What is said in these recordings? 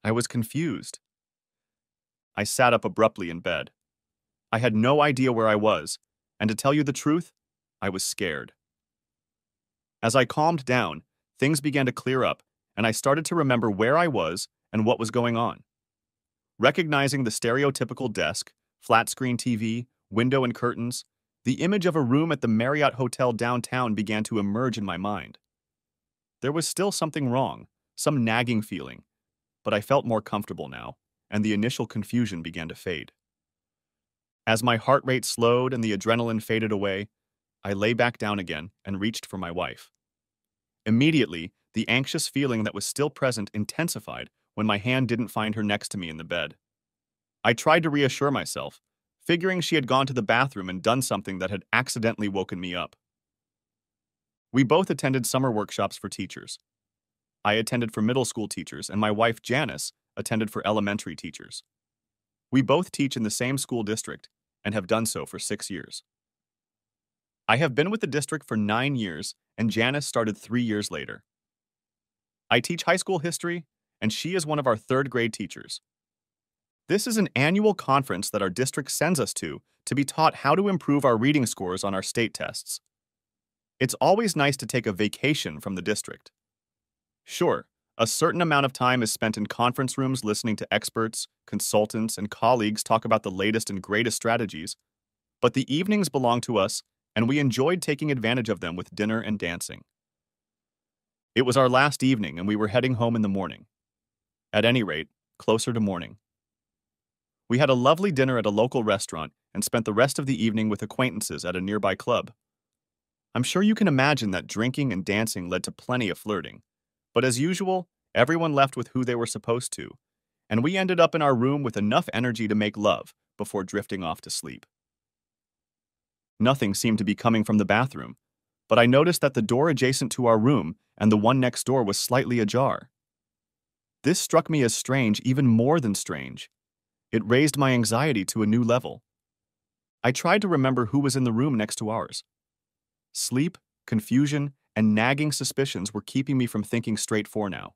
I was confused. I sat up abruptly in bed. I had no idea where I was, and to tell you the truth, I was scared. As I calmed down, things began to clear up, and I started to remember where I was and what was going on. Recognizing the stereotypical desk, flat screen TV, window and curtains, the image of a room at the Marriott Hotel downtown began to emerge in my mind. There was still something wrong, some nagging feeling, but I felt more comfortable now, and the initial confusion began to fade. As my heart rate slowed and the adrenaline faded away, I lay back down again and reached for my wife. Immediately, the anxious feeling that was still present intensified when my hand didn't find her next to me in the bed. I tried to reassure myself, figuring she had gone to the bathroom and done something that had accidentally woken me up. We both attended summer workshops for teachers. I attended for middle school teachers, and my wife, Janice, attended for elementary teachers. We both teach in the same school district and have done so for 6 years. I have been with the district for 9 years, and Janice started 3 years later. I teach high school history, and she is one of our third grade teachers. This is an annual conference that our district sends us to be taught how to improve our reading scores on our state tests. It's always nice to take a vacation from the district. Sure, a certain amount of time is spent in conference rooms listening to experts, consultants, and colleagues talk about the latest and greatest strategies, but the evenings belong to us, and we enjoyed taking advantage of them with dinner and dancing. It was our last evening, and we were heading home in the morning. At any rate, closer to morning. We had a lovely dinner at a local restaurant and spent the rest of the evening with acquaintances at a nearby club. I'm sure you can imagine that drinking and dancing led to plenty of flirting, but as usual, everyone left with who they were supposed to, and we ended up in our room with enough energy to make love before drifting off to sleep. Nothing seemed to be coming from the bathroom, but I noticed that the door adjacent to our room and the one next door was slightly ajar. This struck me as strange, even more than strange. It raised my anxiety to a new level. I tried to remember who was in the room next to ours. Sleep, confusion, and nagging suspicions were keeping me from thinking straight for now.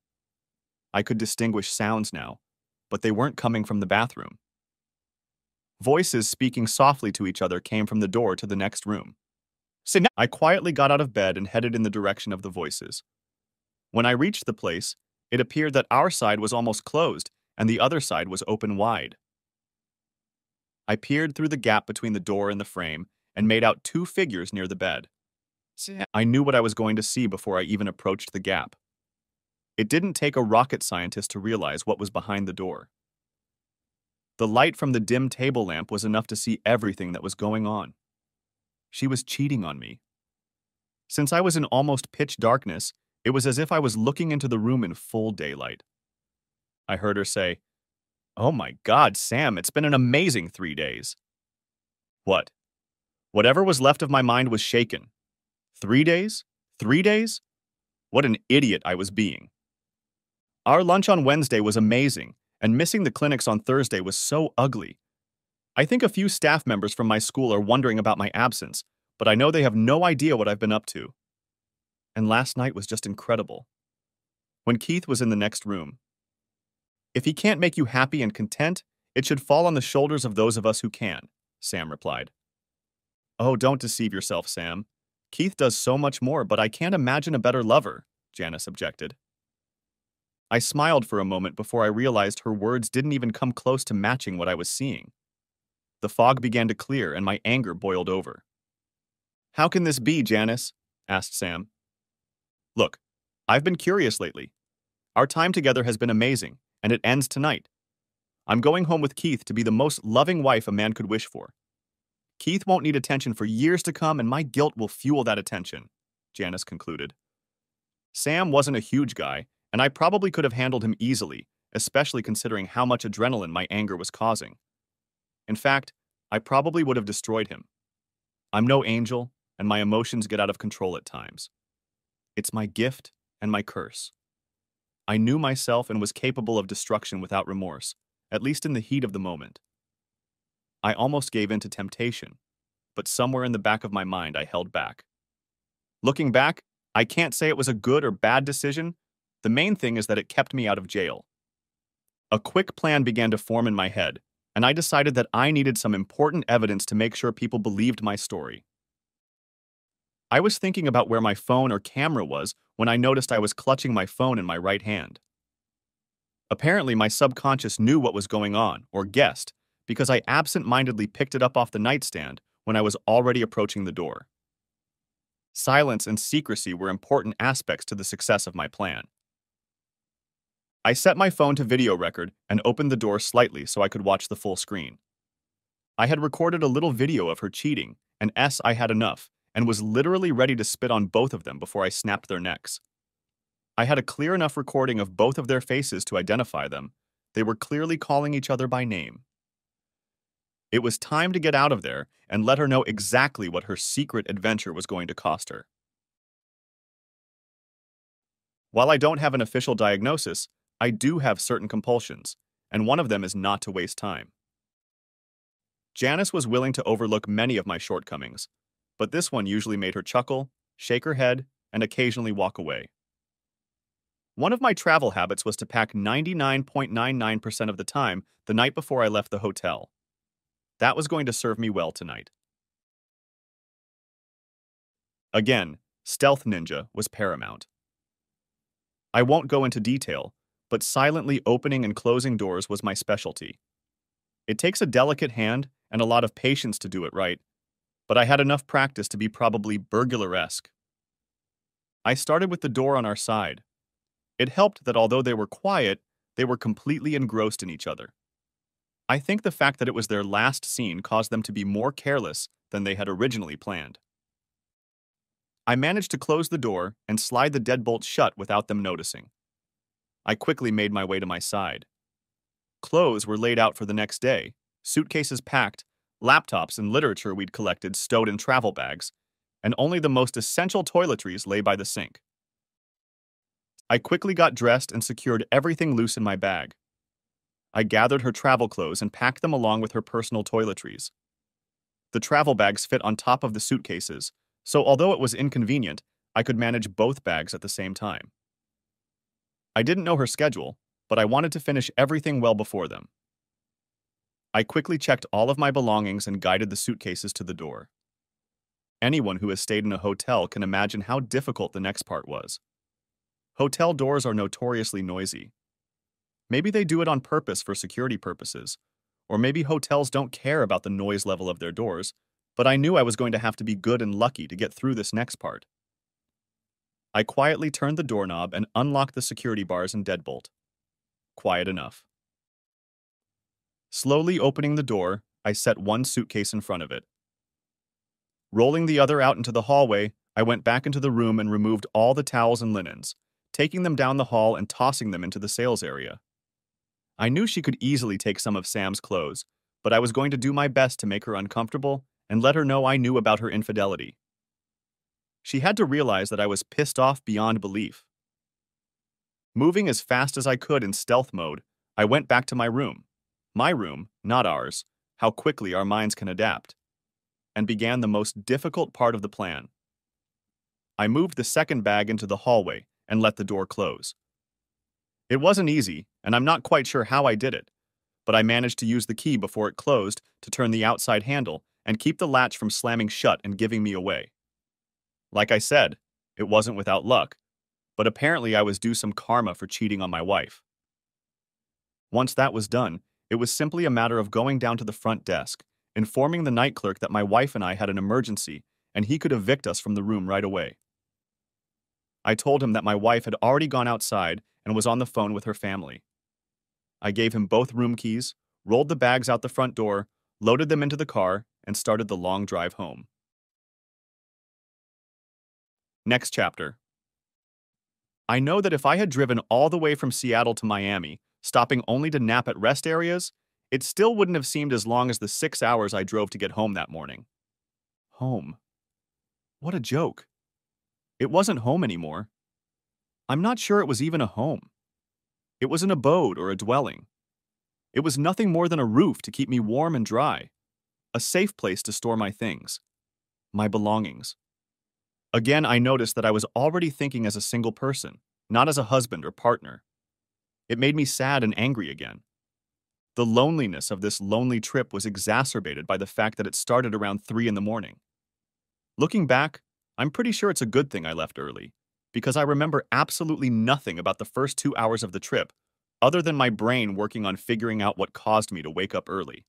I could distinguish sounds now, but they weren't coming from the bathroom. Voices speaking softly to each other came from the door to the next room. I quietly got out of bed and headed in the direction of the voices. When I reached the place, it appeared that our side was almost closed and the other side was open wide. I peered through the gap between the door and the frame and made out two figures near the bed. I knew what I was going to see before I even approached the gap. It didn't take a rocket scientist to realize what was behind the door. The light from the dim table lamp was enough to see everything that was going on. She was cheating on me. Since I was in almost pitch darkness, it was as if I was looking into the room in full daylight. I heard her say, "Oh my God, Sam, it's been an amazing 3 days." What? Whatever was left of my mind was shaken. 3 days? 3 days? What an idiot I was being. Our lunch on Wednesday was amazing, and missing the clinics on Thursday was so ugly. I think a few staff members from my school are wondering about my absence, but I know they have no idea what I've been up to. And last night was just incredible. When Keith was in the next room. If he can't make you happy and content, it should fall on the shoulders of those of us who can, Sam replied. Oh, don't deceive yourself, Sam. Keith does so much more, but I can't imagine a better lover, Janice objected. I smiled for a moment before I realized her words didn't even come close to matching what I was seeing. The fog began to clear and my anger boiled over. How can this be, Janice? Asked Sam. Look, I've been curious lately. Our time together has been amazing, and it ends tonight. I'm going home with Keith to be the most loving wife a man could wish for. Keith won't need attention for years to come, and my guilt will fuel that attention, Janice concluded. Sam wasn't a huge guy, and I probably could have handled him easily, especially considering how much adrenaline my anger was causing. In fact, I probably would have destroyed him. I'm no angel, and my emotions get out of control at times. It's my gift and my curse. I knew myself and was capable of destruction without remorse, at least in the heat of the moment. I almost gave in to temptation, but somewhere in the back of my mind I held back. Looking back, I can't say it was a good or bad decision. The main thing is that it kept me out of jail. A quick plan began to form in my head, and I decided that I needed some important evidence to make sure people believed my story. I was thinking about where my phone or camera was when I noticed I was clutching my phone in my right hand. Apparently, my subconscious knew what was going on, or guessed, because I absent-mindedly picked it up off the nightstand when I was already approaching the door. Silence and secrecy were important aspects to the success of my plan. I set my phone to video record and opened the door slightly so I could watch the full screen. I had recorded a little video of her cheating, and I had enough, and was literally ready to spit on both of them before I snapped their necks. I had a clear enough recording of both of their faces to identify them. They were clearly calling each other by name. It was time to get out of there and let her know exactly what her secret adventure was going to cost her. While I don't have an official diagnosis, I do have certain compulsions, and one of them is not to waste time. Janice was willing to overlook many of my shortcomings, but this one usually made her chuckle, shake her head, and occasionally walk away. One of my travel habits was to pack 99.99% of the time the night before I left the hotel. That was going to serve me well tonight. Again, stealth ninja was paramount. I won't go into detail, but silently opening and closing doors was my specialty. It takes a delicate hand and a lot of patience to do it right, but I had enough practice to be probably burglar-esque. I started with the door on our side. It helped that although they were quiet, they were completely engrossed in each other. I think the fact that it was their last scene caused them to be more careless than they had originally planned. I managed to close the door and slide the deadbolt shut without them noticing. I quickly made my way to my side. Clothes were laid out for the next day, suitcases packed, laptops and literature we'd collected stowed in travel bags, and only the most essential toiletries lay by the sink. I quickly got dressed and secured everything loose in my bag. I gathered her travel clothes and packed them along with her personal toiletries. The travel bags fit on top of the suitcases, so although it was inconvenient, I could manage both bags at the same time. I didn't know her schedule, but I wanted to finish everything well before them. I quickly checked all of my belongings and guided the suitcases to the door. Anyone who has stayed in a hotel can imagine how difficult the next part was. Hotel doors are notoriously noisy. Maybe they do it on purpose for security purposes, or maybe hotels don't care about the noise level of their doors, but I knew I was going to have to be good and lucky to get through this next part. I quietly turned the doorknob and unlocked the security bars and deadbolt. Quiet enough. Slowly opening the door, I set one suitcase in front of it. Rolling the other out into the hallway, I went back into the room and removed all the towels and linens, taking them down the hall and tossing them into the sales area. I knew she could easily take some of Sam's clothes, but I was going to do my best to make her uncomfortable and let her know I knew about her infidelity. She had to realize that I was pissed off beyond belief. Moving as fast as I could in stealth mode, I went back to my room. My room, not ours, how quickly our minds can adapt, and began the most difficult part of the plan. I moved the second bag into the hallway and let the door close. It wasn't easy, and I'm not quite sure how I did it, but I managed to use the key before it closed to turn the outside handle and keep the latch from slamming shut and giving me away. Like I said, it wasn't without luck, but apparently I was due some karma for cheating on my wife. Once that was done, it was simply a matter of going down to the front desk, informing the night clerk that my wife and I had an emergency and he could evict us from the room right away. I told him that my wife had already gone outside and was on the phone with her family. I gave him both room keys, rolled the bags out the front door, loaded them into the car, and started the long drive home. Next chapter. I know that if I had driven all the way from Seattle to Miami, stopping only to nap at rest areas, it still wouldn't have seemed as long as the 6 hours I drove to get home that morning. Home. What a joke. It wasn't home anymore. I'm not sure it was even a home. It was an abode or a dwelling. It was nothing more than a roof to keep me warm and dry, a safe place to store my things, my belongings. Again, I noticed that I was already thinking as a single person, not as a husband or partner. It made me sad and angry again. The loneliness of this lonely trip was exacerbated by the fact that it started around 3 in the morning. Looking back, I'm pretty sure it's a good thing I left early, because I remember absolutely nothing about the first 2 hours of the trip, other than my brain working on figuring out what caused me to wake up early.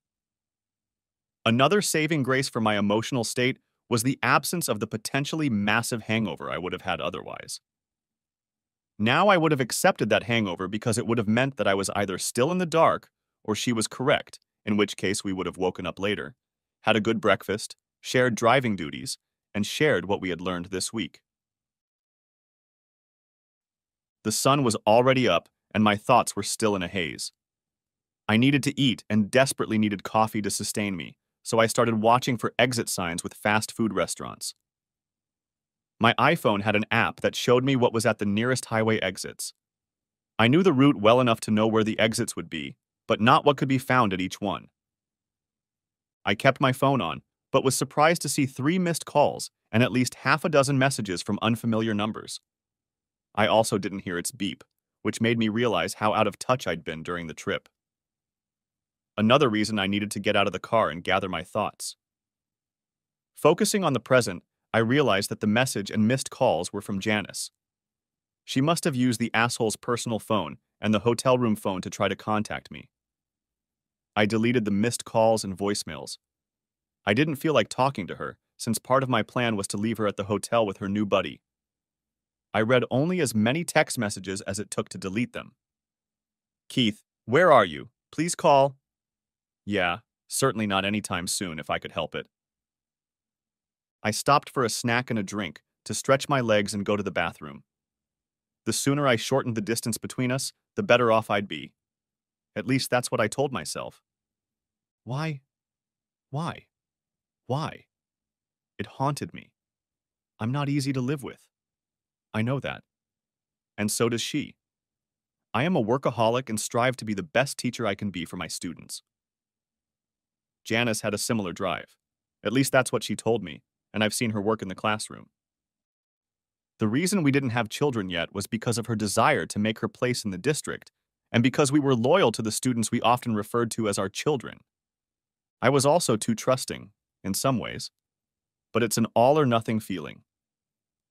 Another saving grace for my emotional state was the absence of the potentially massive hangover I would have had otherwise. Now I would have accepted that hangover because it would have meant that I was either still in the dark or she was correct, in which case we would have woken up later, had a good breakfast, shared driving duties, and shared what we had learned this week. The sun was already up, and my thoughts were still in a haze. I needed to eat and desperately needed coffee to sustain me, so I started watching for exit signs with fast food restaurants. My iPhone had an app that showed me what was at the nearest highway exits. I knew the route well enough to know where the exits would be, but not what could be found at each one. I kept my phone on, but was surprised to see 3 missed calls and at least half a dozen messages from unfamiliar numbers. I also didn't hear its beep, which made me realize how out of touch I'd been during the trip. Another reason I needed to get out of the car and gather my thoughts. Focusing on the present, I realized that the message and missed calls were from Janice. She must have used the asshole's personal phone and the hotel room phone to try to contact me. I deleted the missed calls and voicemails. I didn't feel like talking to her, since part of my plan was to leave her at the hotel with her new buddy. I read only as many text messages as it took to delete them. Keith, where are you? Please call. Yeah, certainly not anytime soon if I could help it. I stopped for a snack and a drink, to stretch my legs and go to the bathroom. The sooner I shortened the distance between us, the better off I'd be. At least that's what I told myself. Why? Why? Why? It haunted me. I'm not easy to live with. I know that. And so does she. I am a workaholic and strive to be the best teacher I can be for my students. Janice had a similar drive. At least that's what she told me, and I've seen her work in the classroom. The reason we didn't have children yet was because of her desire to make her place in the district, and because we were loyal to the students we often referred to as our children. I was also too trusting, in some ways. But it's an all-or-nothing feeling.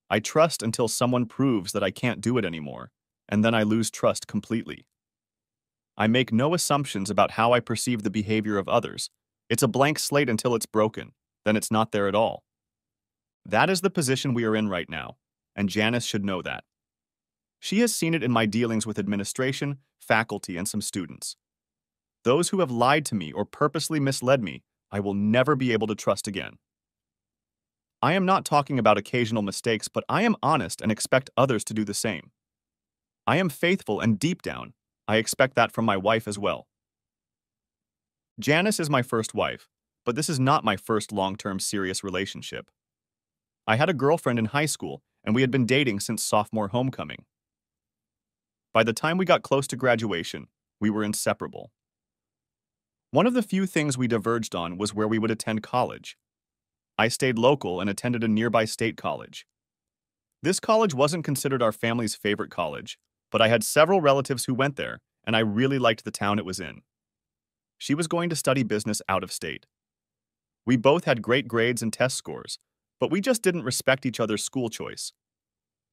I trust until someone proves that I can't do it anymore, and then I lose trust completely. I make no assumptions about how I perceive the behavior of others. It's a blank slate until it's broken, then it's not there at all. That is the position we are in right now, and Janice should know that. She has seen it in my dealings with administration, faculty, and some students. Those who have lied to me or purposely misled me, I will never be able to trust again. I am not talking about occasional mistakes, but I am honest and expect others to do the same. I am faithful, and deep down, I expect that from my wife as well. Janice is my first wife, but this is not my first long-term serious relationship. I had a girlfriend in high school, and we had been dating since sophomore homecoming. By the time we got close to graduation, we were inseparable. One of the few things we diverged on was where we would attend college. I stayed local and attended a nearby state college. This college wasn't considered our family's favorite college, but I had several relatives who went there, and I really liked the town it was in. She was going to study business out of state. We both had great grades and test scores, but we just didn't respect each other's school choice.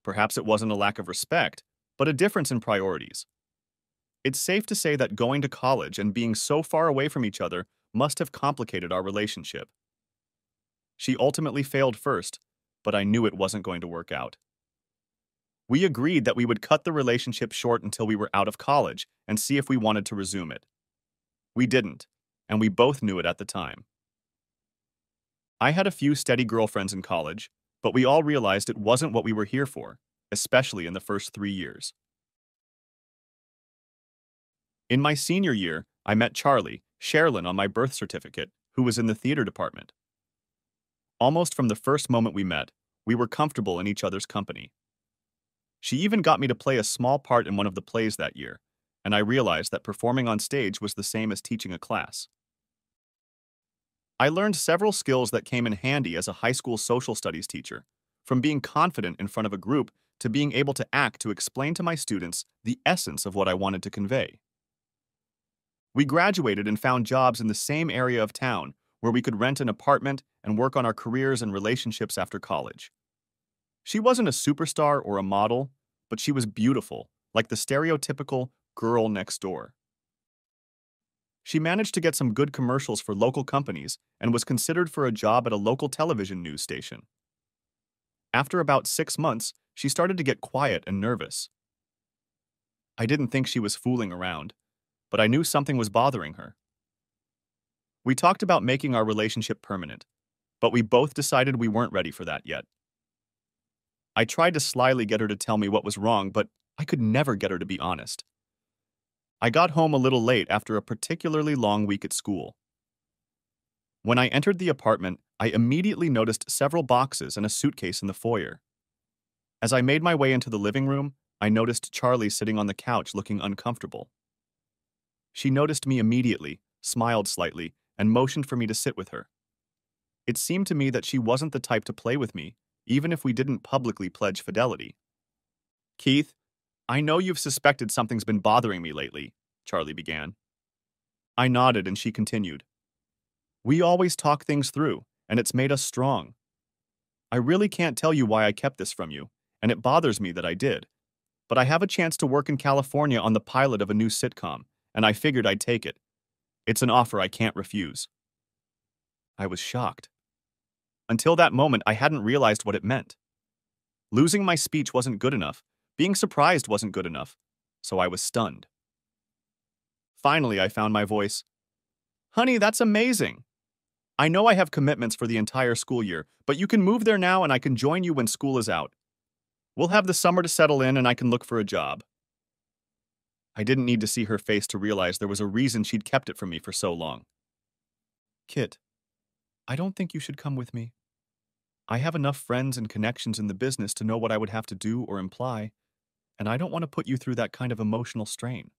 Perhaps it wasn't a lack of respect, but a difference in priorities. It's safe to say that going to college and being so far away from each other must have complicated our relationship. She ultimately failed first, but I knew it wasn't going to work out. We agreed that we would cut the relationship short until we were out of college and see if we wanted to resume it. We didn't, and we both knew it at the time. I had a few steady girlfriends in college, but we all realized it wasn't what we were here for, especially in the first 3 years. In my senior year, I met Charlie, Sherilyn on my birth certificate, who was in the theater department. Almost from the first moment we met, we were comfortable in each other's company. She even got me to play a small part in one of the plays that year, and I realized that performing on stage was the same as teaching a class. I learned several skills that came in handy as a high school social studies teacher, from being confident in front of a group to being able to act to explain to my students the essence of what I wanted to convey. We graduated and found jobs in the same area of town where we could rent an apartment and work on our careers and relationships after college. She wasn't a superstar or a model, but she was beautiful, like the stereotypical girl next door. She managed to get some good commercials for local companies and was considered for a job at a local television news station. After about 6 months, she started to get quiet and nervous. I didn't think she was fooling around, but I knew something was bothering her. We talked about making our relationship permanent, but we both decided we weren't ready for that yet. I tried to slyly get her to tell me what was wrong, but I could never get her to be honest. I got home a little late after a particularly long week at school. When I entered the apartment, I immediately noticed several boxes and a suitcase in the foyer. As I made my way into the living room, I noticed Charlie sitting on the couch looking uncomfortable. She noticed me immediately, smiled slightly, and motioned for me to sit with her. It seemed to me that she wasn't the type to play with me, even if we didn't publicly pledge fidelity. "Keith, I know you've suspected something's been bothering me lately," Charlie began. I nodded and she continued. "We always talk things through, and it's made us strong. I really can't tell you why I kept this from you, and it bothers me that I did. But I have a chance to work in California on the pilot of a new sitcom, and I figured I'd take it. It's an offer I can't refuse." I was shocked. Until that moment, I hadn't realized what it meant. Losing my speech wasn't good enough. Being surprised wasn't good enough. So I was stunned. Finally, I found my voice. "Honey, that's amazing. I know I have commitments for the entire school year, but you can move there now and I can join you when school is out. We'll have the summer to settle in and I can look for a job." I didn't need to see her face to realize there was a reason she'd kept it from me for so long. "Kit, I don't think you should come with me. I have enough friends and connections in the business to know what I would have to do or imply, and I don't want to put you through that kind of emotional strain.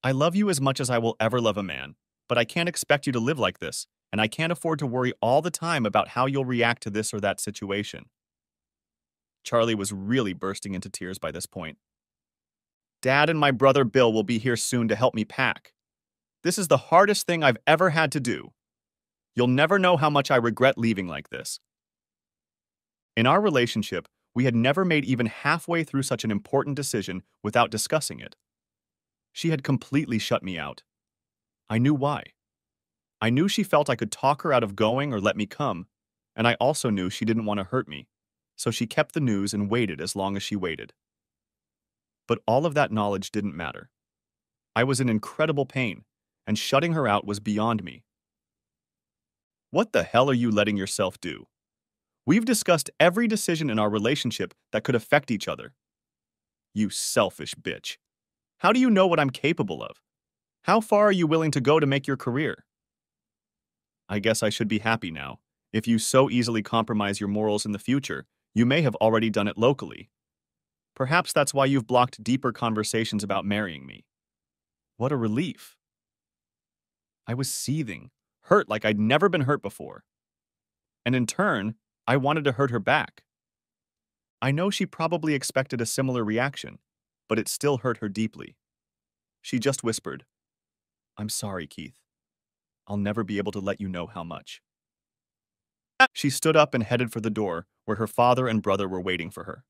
I love you as much as I will ever love a man, but I can't expect you to live like this, and I can't afford to worry all the time about how you'll react to this or that situation." Charlie was really bursting into tears by this point. "Dad and my brother Bill will be here soon to help me pack. This is the hardest thing I've ever had to do. You'll never know how much I regret leaving like this." In our relationship, we had never made even halfway through such an important decision without discussing it. She had completely shut me out. I knew why. I knew she felt I could talk her out of going or let me come, and I also knew she didn't want to hurt me, so she kept the news and waited as long as she waited. But all of that knowledge didn't matter. I was in incredible pain, and shutting her out was beyond me. "What the hell are you letting yourself do? We've discussed every decision in our relationship that could affect each other. You selfish bitch. How do you know what I'm capable of? How far are you willing to go to make your career? I guess I should be happy now. If you so easily compromise your morals in the future, you may have already done it locally. Perhaps that's why you've blocked deeper conversations about marrying me." What a relief. I was seething, hurt like I'd never been hurt before. And in turn, I wanted to hurt her back. I know she probably expected a similar reaction, but it still hurt her deeply. She just whispered, "I'm sorry, Keith. I'll never be able to let you know how much." She stood up and headed for the door, where her father and brother were waiting for her.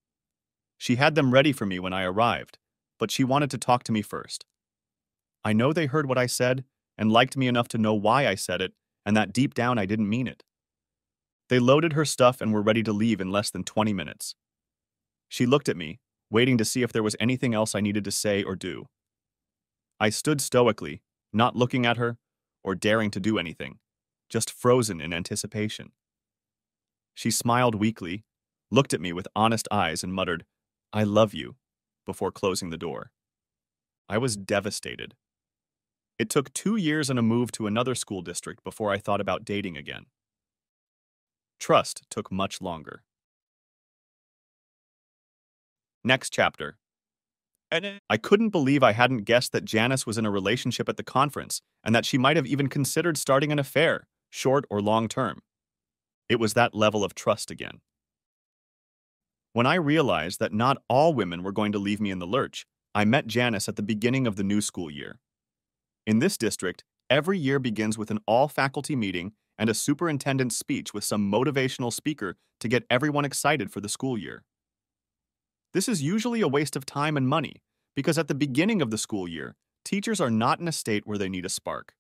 She had them ready for me when I arrived, but she wanted to talk to me first. I know they heard what I said and liked me enough to know why I said it, and that deep down I didn't mean it. They loaded her stuff and were ready to leave in less than 20 minutes. She looked at me, waiting to see if there was anything else I needed to say or do. I stood stoically, not looking at her or daring to do anything, just frozen in anticipation. She smiled weakly, looked at me with honest eyes and muttered, "I love you," before closing the door. I was devastated. It took 2 years and a move to another school district before I thought about dating again. Trust took much longer. Next chapter. I couldn't believe I hadn't guessed that Janice was in a relationship at the conference and that she might have even considered starting an affair, short or long term. It was that level of trust again. When I realized that not all women were going to leave me in the lurch, I met Janice at the beginning of the new school year. In this district, every year begins with an all-faculty meeting and a superintendent's speech with some motivational speaker to get everyone excited for the school year. This is usually a waste of time and money, because at the beginning of the school year, teachers are not in a state where they need a spark.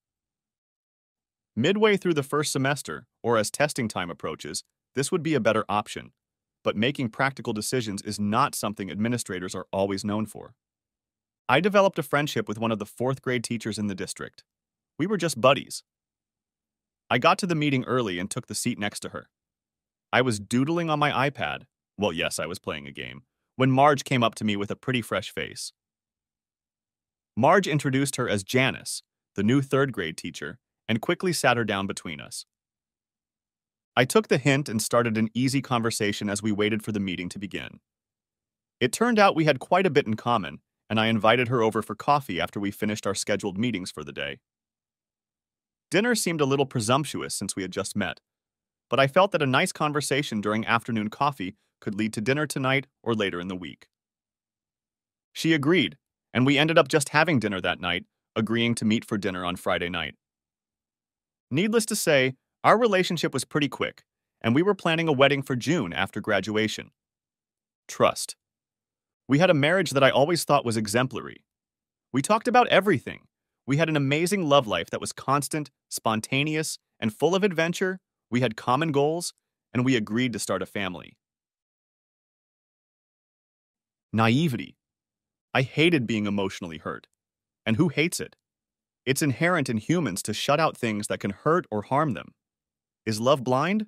Midway through the first semester, or as testing time approaches, this would be a better option, but making practical decisions is not something administrators are always known for. I developed a friendship with one of the fourth-grade teachers in the district. We were just buddies. I got to the meeting early and took the seat next to her. I was doodling on my iPad. Well, yes, I was playing a game, when Marge came up to me with a pretty fresh face. Marge introduced her as Janice, the new third-grade teacher, and quickly sat her down between us. I took the hint and started an easy conversation as we waited for the meeting to begin. It turned out we had quite a bit in common, and I invited her over for coffee after we finished our scheduled meetings for the day. Dinner seemed a little presumptuous since we had just met, but I felt that a nice conversation during afternoon coffee could lead to dinner tonight or later in the week. She agreed, and we ended up just having dinner that night, agreeing to meet for dinner on Friday night. Needless to say, our relationship was pretty quick, and we were planning a wedding for June after graduation. Trust. We had a marriage that I always thought was exemplary. We talked about everything. We had an amazing love life that was constant, spontaneous, and full of adventure. We had common goals, and we agreed to start a family. Naivety. I hated being emotionally hurt. And who hates it? It's inherent in humans to shut out things that can hurt or harm them. Is love blind?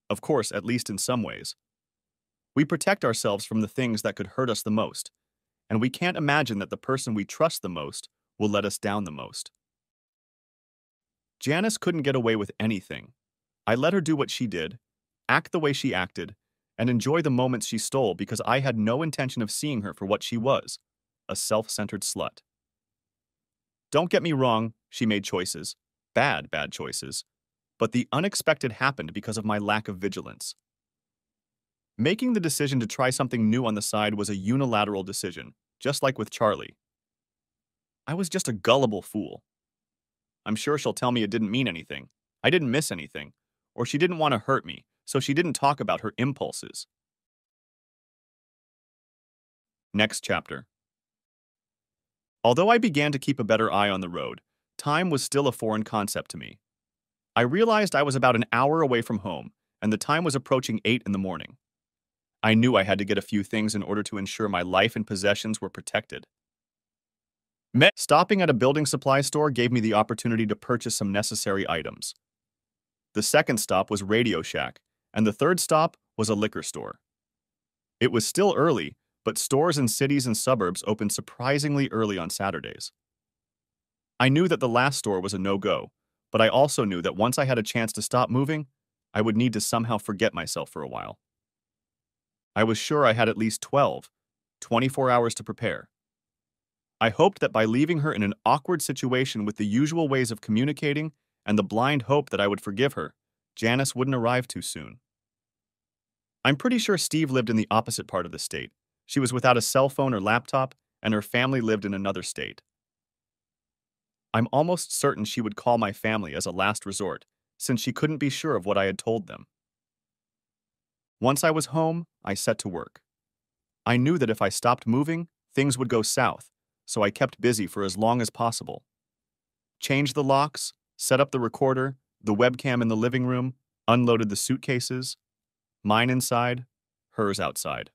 Of course, at least in some ways. We protect ourselves from the things that could hurt us the most, and we can't imagine that the person we trust the most will let us down the most. Janice couldn't get away with anything. I let her do what she did, act the way she acted, and enjoy the moments she stole because I had no intention of seeing her for what she was, a self-centered slut. Don't get me wrong, she made choices, bad choices, but the unexpected happened because of my lack of vigilance. Making the decision to try something new on the side was a unilateral decision, just like with Charlie. I was just a gullible fool. I'm sure she'll tell me it didn't mean anything, I didn't miss anything, or she didn't want to hurt me, so she didn't talk about her impulses. Next chapter. Although I began to keep a better eye on the road, time was still a foreign concept to me. I realized I was about an hour away from home, and the time was approaching 8 in the morning. I knew I had to get a few things in order to ensure my life and possessions were protected. Stopping at a building supply store gave me the opportunity to purchase some necessary items. The second stop was Radio Shack, and the third stop was a liquor store. It was still early, but stores in cities and suburbs opened surprisingly early on Saturdays. I knew that the last store was a no-go, but I also knew that once I had a chance to stop moving, I would need to somehow forget myself for a while. I was sure I had at least 24 hours to prepare. I hoped that by leaving her in an awkward situation with the usual ways of communicating and the blind hope that I would forgive her, Janice wouldn't arrive too soon. I'm pretty sure Steve lived in the opposite part of the state. She was without a cell phone or laptop, and her family lived in another state. I'm almost certain she would call my family as a last resort, since she couldn't be sure of what I had told them. Once I was home, I set to work. I knew that if I stopped moving, things would go south, so I kept busy for as long as possible. Changed the locks, set up the recorder, the webcam in the living room, unloaded the suitcases, mine inside, hers outside.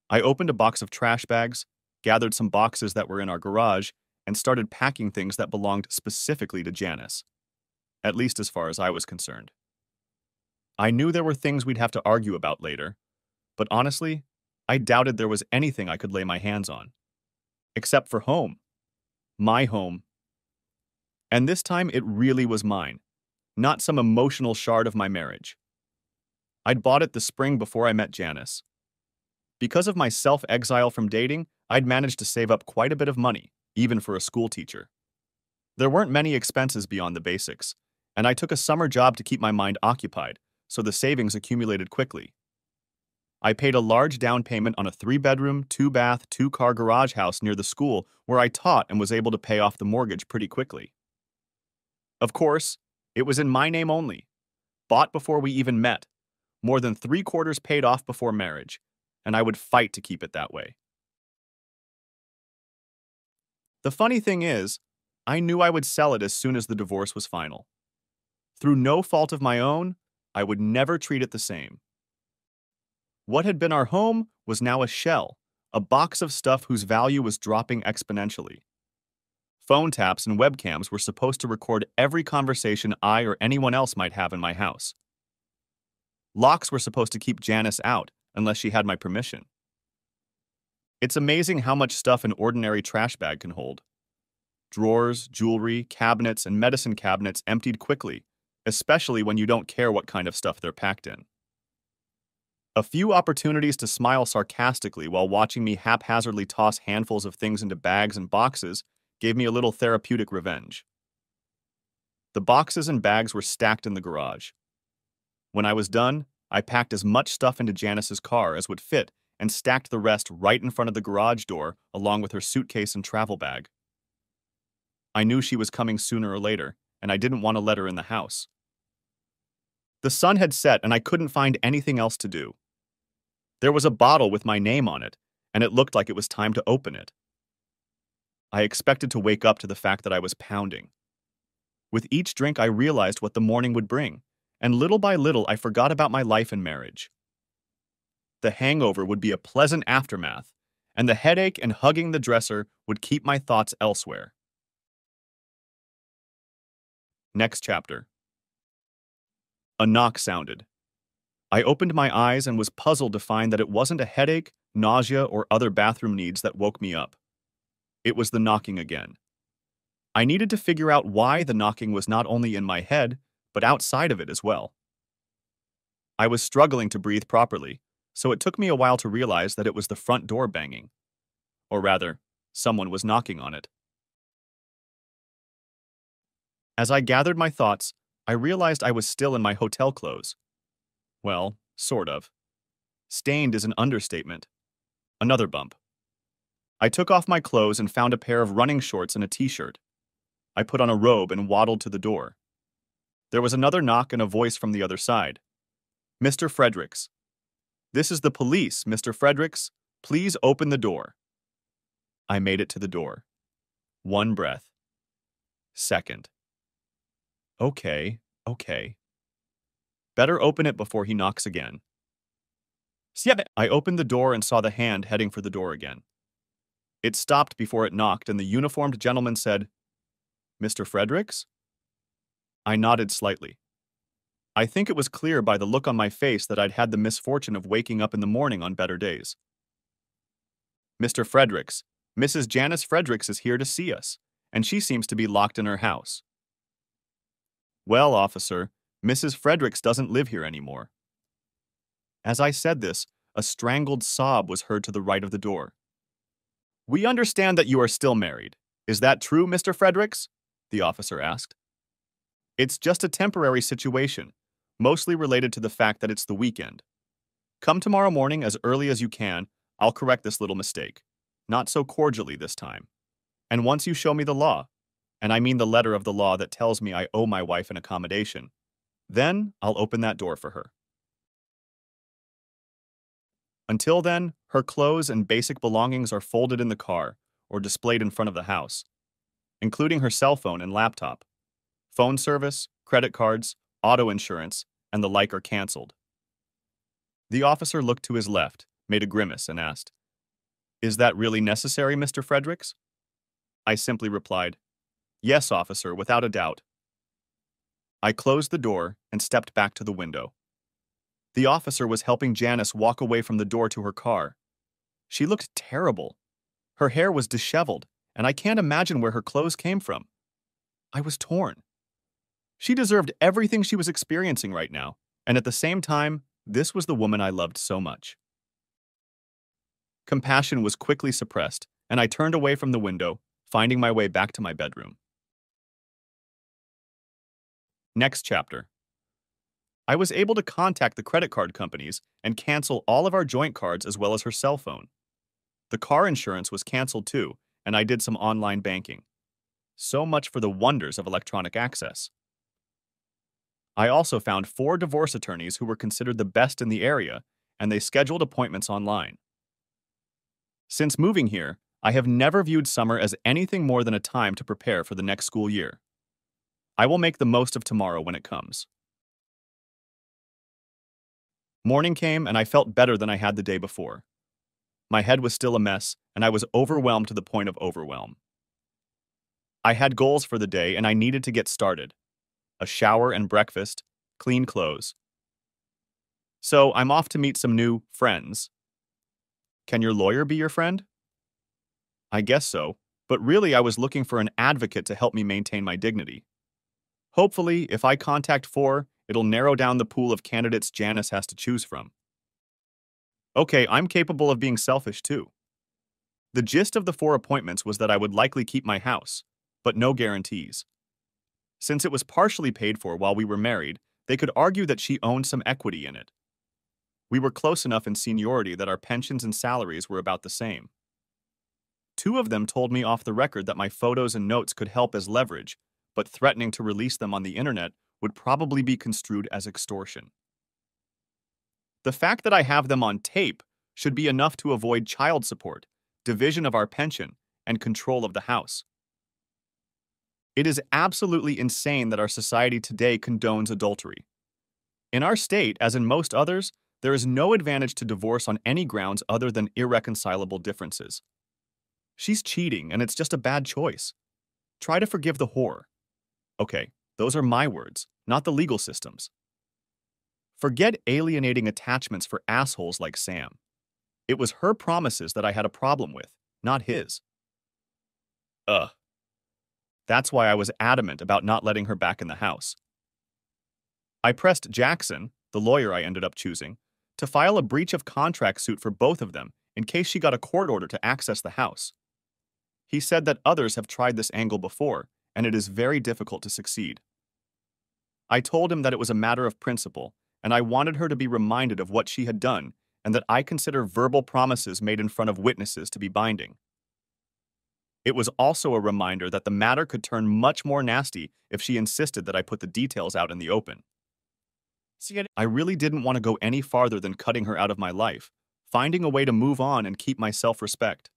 I opened a box of trash bags, gathered some boxes that were in our garage, and started packing things that belonged specifically to Janice, at least as far as I was concerned. I knew there were things we'd have to argue about later, but honestly, I doubted there was anything I could lay my hands on. Except for home. My home. And this time it really was mine, not some emotional shard of my marriage. I'd bought it the spring before I met Janice. Because of my self-exile from dating, I'd managed to save up quite a bit of money, even for a school teacher. There weren't many expenses beyond the basics, and I took a summer job to keep my mind occupied, so the savings accumulated quickly. I paid a large down payment on a 3-bedroom, 2-bath, 2-car garage house near the school where I taught and was able to pay off the mortgage pretty quickly. Of course, it was in my name only, bought before we even met, more than 3/4 paid off before marriage, and I would fight to keep it that way. The funny thing is, I knew I would sell it as soon as the divorce was final. Through no fault of my own, I would never treat it the same. What had been our home was now a shell, a box of stuff whose value was dropping exponentially. Phone taps and webcams were supposed to record every conversation I or anyone else might have in my house. Locks were supposed to keep Janice out unless she had my permission. It's amazing how much stuff an ordinary trash bag can hold. Drawers, jewelry, cabinets, and medicine cabinets emptied quickly, especially when you don't care what kind of stuff they're packed in. A few opportunities to smile sarcastically while watching me haphazardly toss handfuls of things into bags and boxes gave me a little therapeutic revenge. The boxes and bags were stacked in the garage. When I was done, I packed as much stuff into Janice's car as would fit and stacked the rest right in front of the garage door along with her suitcase and travel bag. I knew she was coming sooner or later, and I didn't want to let her in the house. The sun had set and I couldn't find anything else to do. There was a bottle with my name on it, and it looked like it was time to open it. I expected to wake up to the fact that I was pounding. With each drink, I realized what the morning would bring, and little by little, I forgot about my life and marriage. The hangover would be a pleasant aftermath, and the headache and hugging the dresser would keep my thoughts elsewhere. Next chapter. A knock sounded. I opened my eyes and was puzzled to find that it wasn't a headache, nausea, or other bathroom needs that woke me up. It was the knocking again. I needed to figure out why the knocking was not only in my head, but outside of it as well. I was struggling to breathe properly, so it took me a while to realize that it was the front door banging. Or rather, someone was knocking on it. As I gathered my thoughts, I realized I was still in my hotel clothes. Well, sort of. Stained is an understatement. Another bump. I took off my clothes and found a pair of running shorts and a t-shirt. I put on a robe and waddled to the door. There was another knock and a voice from the other side. "Mr. Fredericks. This is the police, Mr. Fredericks. Please open the door." I made it to the door. One breath. Second. Okay. Better open it before he knocks again. I opened the door and saw the hand heading for the door again. It stopped before it knocked, and the uniformed gentleman said, "Mr. Fredericks?" I nodded slightly. I think it was clear by the look on my face that I'd had the misfortune of waking up in the morning on better days. "Mr. Fredericks, Mrs. Janice Fredericks is here to see us, and she seems to be locked in her house." "Well, officer, Mrs. Fredericks doesn't live here anymore." As I said this, a strangled sob was heard to the right of the door. "We understand that you are still married. Is that true, Mr. Fredericks?" the officer asked. "It's just a temporary situation, mostly related to the fact that it's the weekend. Come tomorrow morning as early as you can. I'll correct this little mistake. Not so cordially this time. And once you show me the law, and I mean the letter of the law that tells me I owe my wife an accommodation, then I'll open that door for her. Until then, her clothes and basic belongings are folded in the car or displayed in front of the house, including her cell phone and laptop. Phone service, credit cards, auto insurance, and the like are canceled." The officer looked to his left, made a grimace, and asked, "Is that really necessary, Mr. Fredericks?" I simply replied, "Yes, officer, without a doubt." I closed the door and stepped back to the window. The officer was helping Janice walk away from the door to her car. She looked terrible. Her hair was disheveled, and I can't imagine where her clothes came from. I was torn. She deserved everything she was experiencing right now, and at the same time, this was the woman I loved so much. Compassion was quickly suppressed, and I turned away from the window, finding my way back to my bedroom. Next chapter. I was able to contact the credit card companies and cancel all of our joint cards as well as her cell phone. The car insurance was canceled too, and I did some online banking. So much for the wonders of electronic access. I also found 4 divorce attorneys who were considered the best in the area, and they scheduled appointments online. Since moving here, I have never viewed summer as anything more than a time to prepare for the next school year. I will make the most of tomorrow when it comes. Morning came and I felt better than I had the day before. My head was still a mess, and I was overwhelmed to the point of overwhelm. I had goals for the day and I needed to get started. A shower and breakfast, clean clothes. So I'm off to meet some new friends. Can your lawyer be your friend? I guess so, but really I was looking for an advocate to help me maintain my dignity. Hopefully, if I contact 4, it'll narrow down the pool of candidates Janice has to choose from. Okay, I'm capable of being selfish too. The gist of the 4 appointments was that I would likely keep my house, but no guarantees. Since it was partially paid for while we were married, they could argue that she owned some equity in it. We were close enough in seniority that our pensions and salaries were about the same. 2 of them told me off the record that my photos and notes could help as leverage, but threatening to release them on the internet would probably be construed as extortion. The fact that I have them on tape should be enough to avoid child support, division of our pension, and control of the house. It is absolutely insane that our society today condones adultery. In our state, as in most others, there is no advantage to divorce on any grounds other than irreconcilable differences. She's cheating, and it's just a bad choice. Try to forgive the whore. Okay, those are my words, not the legal system's. Forget alienating attachments for assholes like Sam. It was her promises that I had a problem with, not his. Ugh. That's why I was adamant about not letting her back in the house. I pressed Jackson, the lawyer I ended up choosing, to file a breach of contract suit for both of them in case she got a court order to access the house. He said that others have tried this angle before, and it is very difficult to succeed. I told him that it was a matter of principle, and I wanted her to be reminded of what she had done, and that I consider verbal promises made in front of witnesses to be binding. It was also a reminder that the matter could turn much more nasty if she insisted that I put the details out in the open. I really didn't want to go any farther than cutting her out of my life, finding a way to move on and keep my self-respect.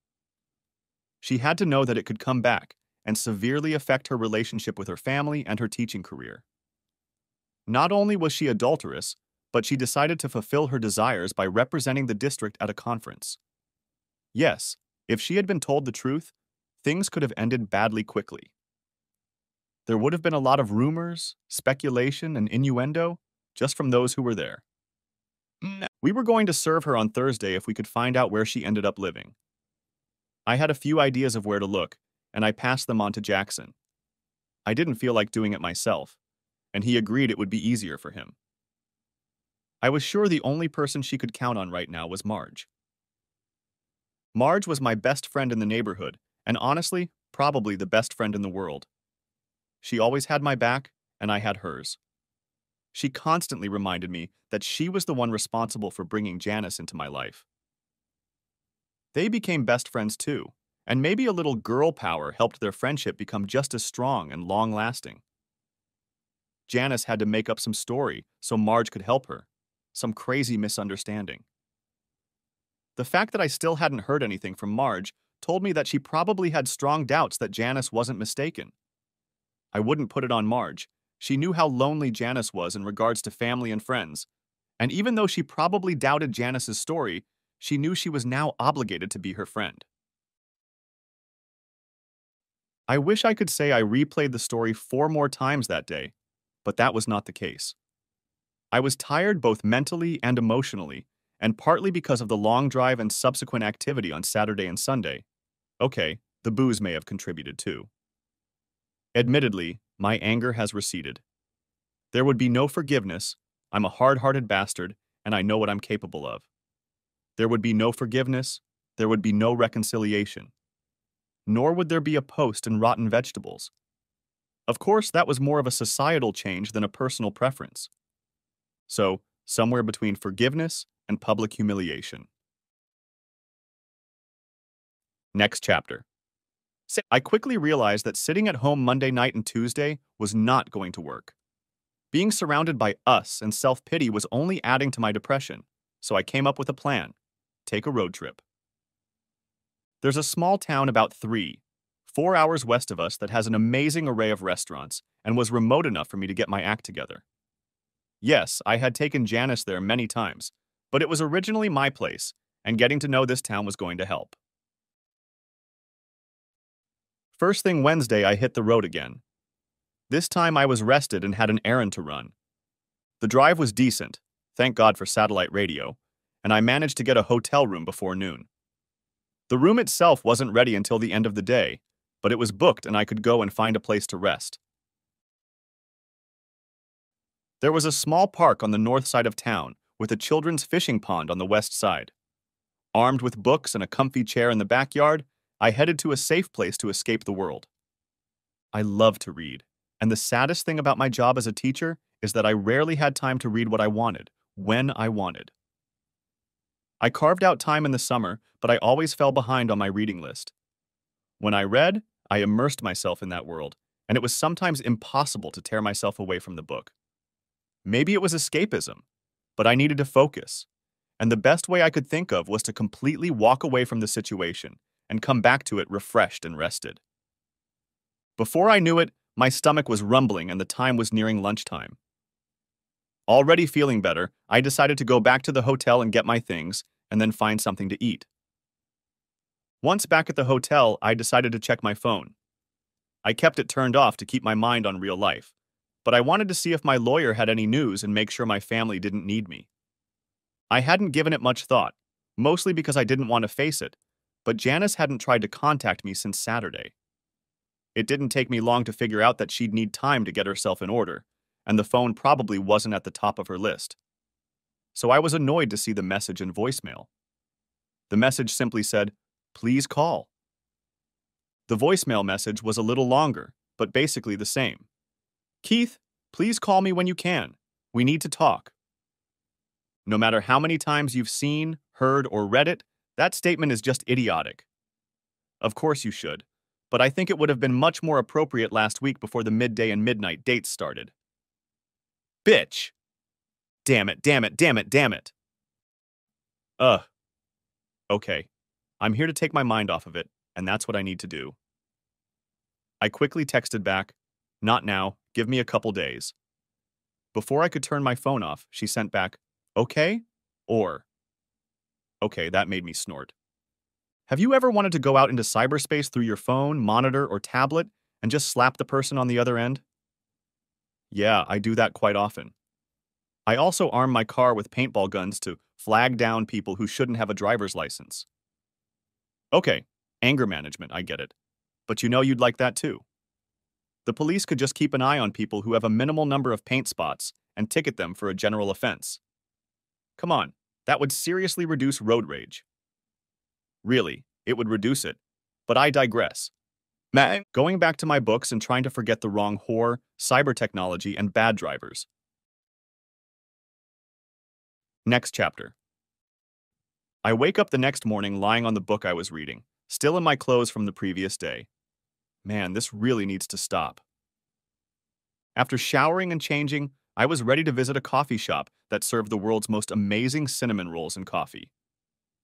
She had to know that it could come back and severely affect her relationship with her family and her teaching career. Not only was she adulterous, but she decided to fulfill her desires by representing the district at a conference. Yes, if she had been told the truth, things could have ended badly quickly. There would have been a lot of rumors, speculation, and innuendo just from those who were there. We were going to serve her on Thursday if we could find out where she ended up living. I had a few ideas of where to look, and I passed them on to Jackson. I didn't feel like doing it myself, and he agreed it would be easier for him. I was sure the only person she could count on right now was Marge. Marge was my best friend in the neighborhood, and honestly, probably the best friend in the world. She always had my back, and I had hers. She constantly reminded me that she was the one responsible for bringing Janice into my life. They became best friends too, and maybe a little girl power helped their friendship become just as strong and long-lasting. Janice had to make up some story so Marge could help her, some crazy misunderstanding. The fact that I still hadn't heard anything from Marge told me that she probably had strong doubts that Janice wasn't mistaken. I wouldn't put it on Marge. She knew how lonely Janice was in regards to family and friends, and even though she probably doubted Janice's story, she knew she was now obligated to be her friend. I wish I could say I replayed the story 4 more times that day, but that was not the case. I was tired both mentally and emotionally, and partly because of the long drive and subsequent activity on Saturday and Sunday. Okay, the booze may have contributed too. Admittedly, my anger has receded. There would be no forgiveness. I'm a hard-hearted bastard, and I know what I'm capable of. There would be no forgiveness. There would be no reconciliation. Nor would there be a post and rotten vegetables. Of course, that was more of a societal change than a personal preference. So, somewhere between forgiveness and public humiliation. Next chapter. I quickly realized that sitting at home Monday night and Tuesday was not going to work. Being surrounded by us and self-pity was only adding to my depression, so I came up with a plan. Take a road trip. There's a small town about 4 hours west of us that has an amazing array of restaurants and was remote enough for me to get my act together. Yes, I had taken Janice there many times, but it was originally my place, and getting to know this town was going to help. First thing Wednesday, I hit the road again. This time I was rested and had an errand to run. The drive was decent, thank God for satellite radio, and I managed to get a hotel room before noon. The room itself wasn't ready until the end of the day, but it was booked and I could go and find a place to rest. There was a small park on the north side of town with a children's fishing pond on the west side. Armed with books and a comfy chair in the backyard, I headed to a safe place to escape the world. I love to read, and the saddest thing about my job as a teacher is that I rarely had time to read what I wanted, when I wanted. I carved out time in the summer, but I always fell behind on my reading list. When I read, I immersed myself in that world, and it was sometimes impossible to tear myself away from the book. Maybe it was escapism, but I needed to focus, and the best way I could think of was to completely walk away from the situation and come back to it refreshed and rested. Before I knew it, my stomach was rumbling and the time was nearing lunchtime. Already feeling better, I decided to go back to the hotel and get my things, and then find something to eat. Once back at the hotel, I decided to check my phone. I kept it turned off to keep my mind on real life, but I wanted to see if my lawyer had any news and make sure my family didn't need me. I hadn't given it much thought, mostly because I didn't want to face it, but Janice hadn't tried to contact me since Saturday. It didn't take me long to figure out that she'd need time to get herself in order, and the phone probably wasn't at the top of her list. So I was annoyed to see the message in voicemail. The message simply said, "Please call." The voicemail message was a little longer, but basically the same. "Keith, please call me when you can. We need to talk." No matter how many times you've seen, heard, or read it, that statement is just idiotic. Of course you should, but I think it would have been much more appropriate last week before the midday and midnight dates started. Bitch! Damn it, damn it, damn it, damn it! Ugh. Okay, I'm here to take my mind off of it, and that's what I need to do. I quickly texted back, "Not now, give me a couple days." Before I could turn my phone off, she sent back, "Okay?" or okay, that made me snort. Have you ever wanted to go out into cyberspace through your phone, monitor, or tablet and just slap the person on the other end? Yeah, I do that quite often. I also arm my car with paintball guns to flag down people who shouldn't have a driver's license. Okay, anger management, I get it. But you know you'd like that too. The police could just keep an eye on people who have a minimal number of paint spots and ticket them for a general offense. Come on, that would seriously reduce road rage. Really, it would reduce it. But I digress. Going back to my books and trying to forget the wrong whore, cyber technology, and bad drivers. Next chapter. I wake up the next morning lying on the book I was reading, still in my clothes from the previous day. Man, this really needs to stop. After showering and changing, I was ready to visit a coffee shop that served the world's most amazing cinnamon rolls and coffee.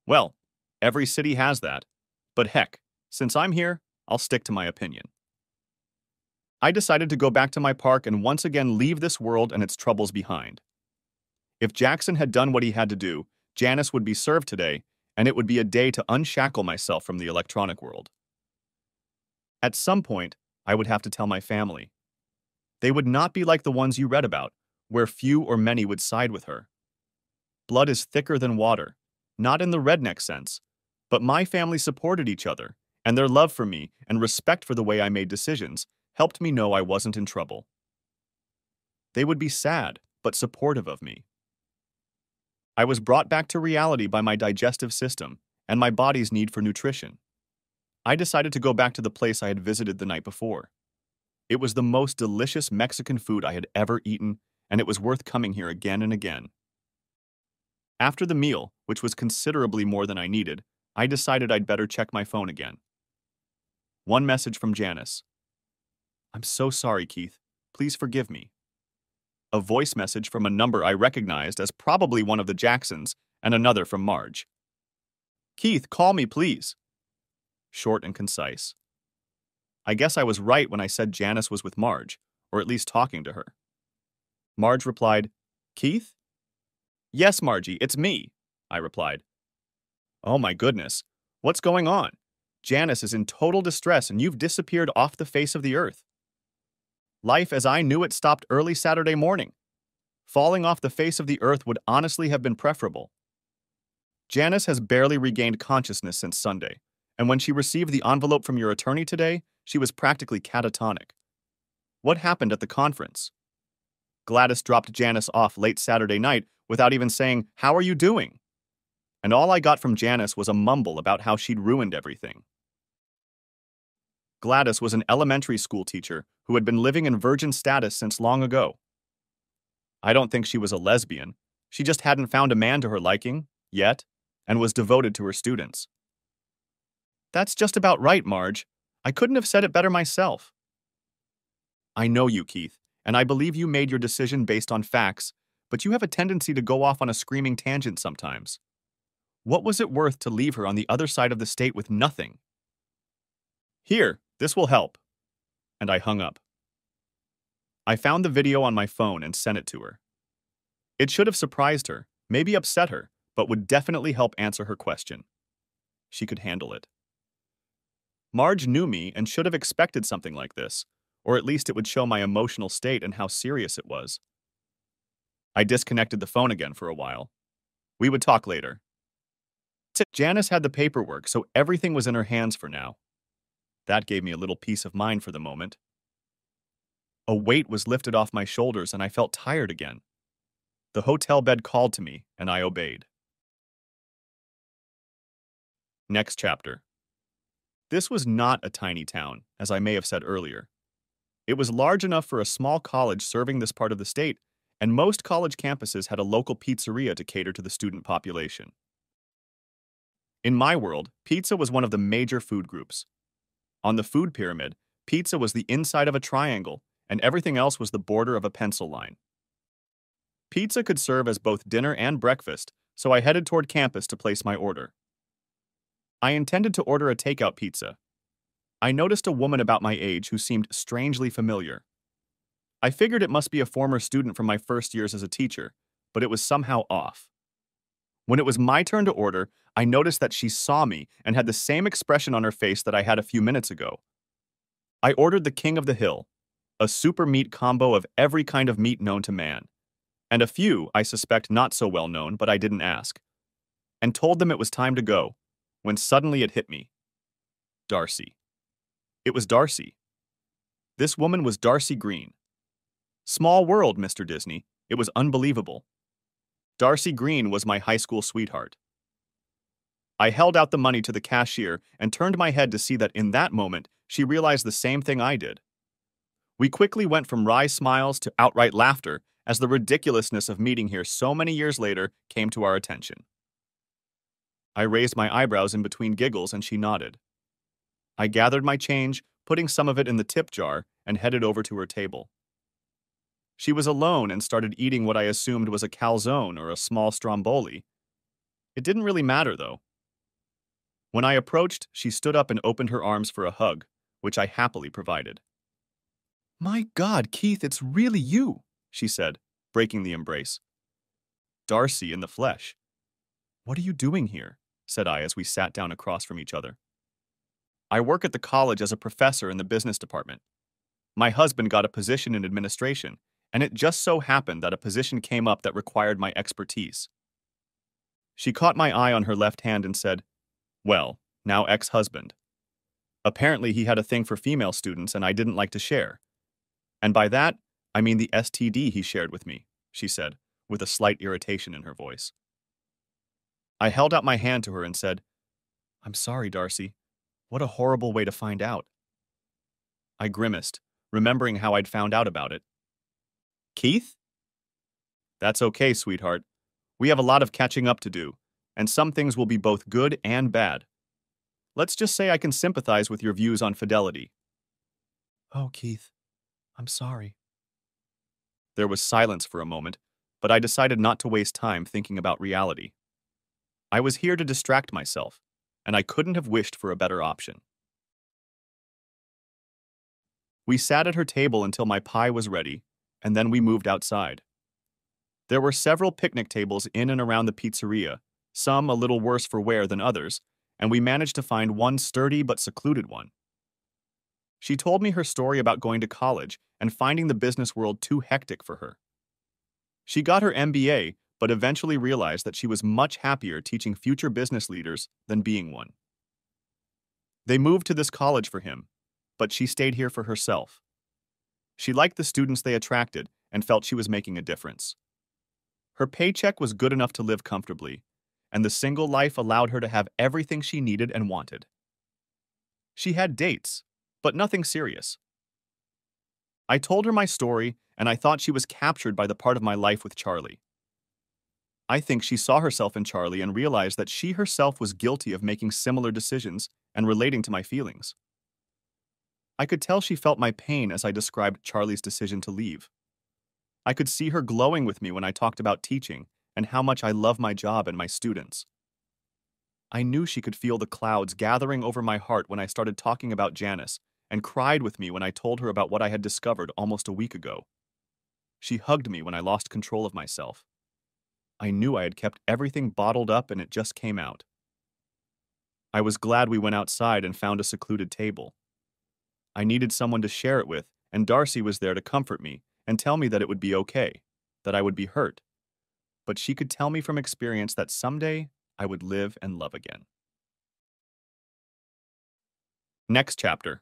Well, every city has that, but heck, since I'm here, I'll stick to my opinion. I decided to go back to my park and once again leave this world and its troubles behind. If Jackson had done what he had to do, Janice would be served today, and it would be a day to unshackle myself from the electronic world. At some point, I would have to tell my family. They would not be like the ones you read about, where few or many would side with her. Blood is thicker than water, not in the redneck sense, but my family supported each other, and their love for me and respect for the way I made decisions helped me know I wasn't in trouble. They would be sad, but supportive of me. I was brought back to reality by my digestive system and my body's need for nutrition. I decided to go back to the place I had visited the night before. It was the most delicious Mexican food I had ever eaten, and it was worth coming here again and again. After the meal, which was considerably more than I needed, I decided I'd better check my phone again. One message from Janice. I'm so sorry, Keith. Please forgive me. A voice message from a number I recognized as probably one of the Jacksons, and another from Marge. Keith, call me, please. Short and concise. I guess I was right when I said Janice was with Marge, or at least talking to her. Marge replied, Keith? Yes, Margie, it's me, I replied. Oh my goodness, what's going on? Janice is in total distress and you've disappeared off the face of the earth. Life as I knew it stopped early Saturday morning. Falling off the face of the earth would honestly have been preferable. Janice has barely regained consciousness since Sunday, and when she received the envelope from your attorney today, she was practically catatonic. What happened at the conference? Gladys dropped Janice off late Saturday night without even saying, "How are you doing?" And all I got from Janice was a mumble about how she'd ruined everything. Gladys was an elementary school teacher who had been living in virgin status since long ago. I don't think she was a lesbian. She just hadn't found a man to her liking, yet, and was devoted to her students. That's just about right, Marge. I couldn't have said it better myself. I know you, Keith, and I believe you made your decision based on facts, but you have a tendency to go off on a screaming tangent sometimes. What was it worth to leave her on the other side of the state with nothing? Here, this will help. And I hung up. I found the video on my phone and sent it to her. It should have surprised her, maybe upset her, but would definitely help answer her question. She could handle it. Marge knew me and should have expected something like this, or at least it would show my emotional state and how serious it was. I disconnected the phone again for a while. We would talk later. Janice had the paperwork, so everything was in her hands for now. That gave me a little peace of mind for the moment. A weight was lifted off my shoulders and I felt tired again. The hotel bed called to me, and I obeyed. Next chapter. This was not a tiny town, as I may have said earlier. It was large enough for a small college serving this part of the state, and most college campuses had a local pizzeria to cater to the student population. In my world, pizza was one of the major food groups. On the food pyramid, pizza was the inside of a triangle, and everything else was the border of a pencil line. Pizza could serve as both dinner and breakfast, so I headed toward campus to place my order. I intended to order a takeout pizza. I noticed a woman about my age who seemed strangely familiar. I figured it must be a former student from my first years as a teacher, but it was somehow off. When it was my turn to order, I noticed that she saw me and had the same expression on her face that I had a few minutes ago. I ordered the King of the Hill, a super meat combo of every kind of meat known to man, and a few, I suspect, not so well known, but I didn't ask, and told them it was time to go, when suddenly it hit me. Darcy. It was Darcy. This woman was Darcy Green. Small world, Mr. Disney. It was unbelievable. Darcy Green was my high school sweetheart. I held out the money to the cashier and turned my head to see that in that moment, she realized the same thing I did. We quickly went from wry smiles to outright laughter as the ridiculousness of meeting here so many years later came to our attention. I raised my eyebrows in between giggles and she nodded. I gathered my change, putting some of it in the tip jar, and headed over to her table. She was alone and started eating what I assumed was a calzone or a small stromboli. It didn't really matter, though. When I approached, she stood up and opened her arms for a hug, which I happily provided. "My God, Keith, it's really you," she said, breaking the embrace. Darcy in the flesh. "What are you doing here?" said I as we sat down across from each other. "I work at the college as a professor in the business department. My husband got a position in administration, and it just so happened that a position came up that required my expertise." She caught my eye on her left hand and said, "Well, now ex-husband. Apparently he had a thing for female students and I didn't like to share. And by that, I mean the STD he shared with me," she said, with a slight irritation in her voice. I held out my hand to her and said, "I'm sorry, Darcy. What a horrible way to find out." I grimaced, remembering how I'd found out about it. "Keith?" That's okay, sweetheart. We have a lot of catching up to do, and some things will be both good and bad. Let's just say I can sympathize with your views on fidelity. Oh, Keith, I'm sorry. There was silence for a moment, but I decided not to waste time thinking about reality. I was here to distract myself, and I couldn't have wished for a better option. We sat at her table until my pie was ready, and then we moved outside. There were several picnic tables in and around the pizzeria, some a little worse for wear than others, and we managed to find one sturdy but secluded one. She told me her story about going to college and finding the business world too hectic for her. She got her MBA, but eventually realized that she was much happier teaching future business leaders than being one. They moved to this college for him, but she stayed here for herself. She liked the students they attracted and felt she was making a difference. Her paycheck was good enough to live comfortably, and the single life allowed her to have everything she needed and wanted. She had dates, but nothing serious. I told her my story, and I thought she was captured by the part of my life with Charlie. I think she saw herself in Charlie and realized that she herself was guilty of making similar decisions and relating to my feelings. I could tell she felt my pain as I described Charlie's decision to leave. I could see her glowing with me when I talked about teaching and how much I love my job and my students. I knew she could feel the clouds gathering over my heart when I started talking about Janice and cried with me when I told her about what I had discovered almost a week ago. She hugged me when I lost control of myself. I knew I had kept everything bottled up and it just came out. I was glad we went outside and found a secluded table. I needed someone to share it with, and Darcy was there to comfort me and tell me that it would be okay, that I would be hurt. But she could tell me from experience that someday I would live and love again. Next chapter.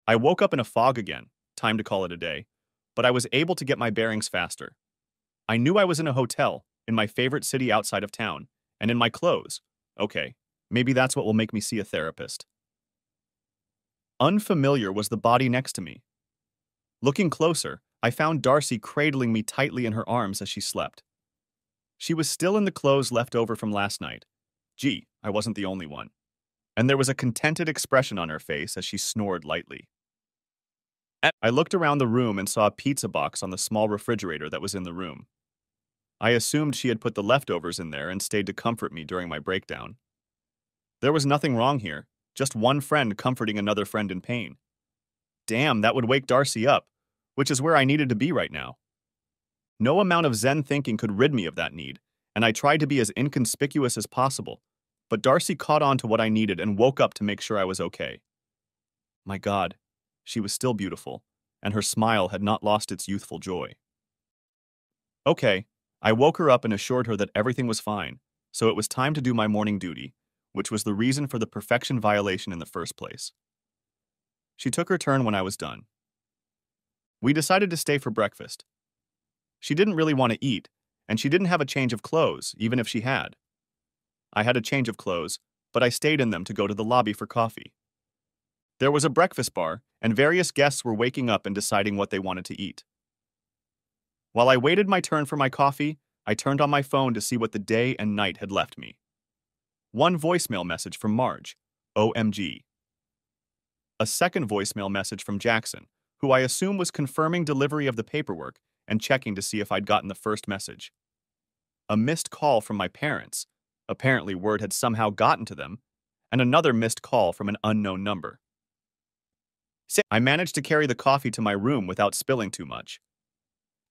I woke up in a fog again, time to call it a day, but I was able to get my bearings faster. I knew I was in a hotel, in my favorite city outside of town, and in my clothes. Okay, maybe that's what will make me see a therapist. Unfamiliar was the body next to me. Looking closer, I found Darcy cradling me tightly in her arms as she slept. She was still in the clothes left over from last night. Gee, I wasn't the only one. And there was a contented expression on her face as she snored lightly. I looked around the room and saw a pizza box on the small refrigerator that was in the room. I assumed she had put the leftovers in there and stayed to comfort me during my breakdown. There was nothing wrong here, just one friend comforting another friend in pain. Damn, that would wake Darcy up, which is where I needed to be right now. No amount of Zen thinking could rid me of that need, and I tried to be as inconspicuous as possible, but Darcy caught on to what I needed and woke up to make sure I was okay. My God, she was still beautiful, and her smile had not lost its youthful joy. Okay, I woke her up and assured her that everything was fine, so it was time to do my morning duty, which was the reason for the perfection violation in the first place. She took her turn when I was done. We decided to stay for breakfast. She didn't really want to eat, and she didn't have a change of clothes, even if she had. I had a change of clothes, but I stayed in them to go to the lobby for coffee. There was a breakfast bar, and various guests were waking up and deciding what they wanted to eat. While I waited my turn for my coffee, I turned on my phone to see what the day and night had left me. One voicemail message from Marge, OMG. A second voicemail message from Jackson, who I assume was confirming delivery of the paperwork and checking to see if I'd gotten the first message. A missed call from my parents, apparently word had somehow gotten to them, and another missed call from an unknown number. I managed to carry the coffee to my room without spilling too much.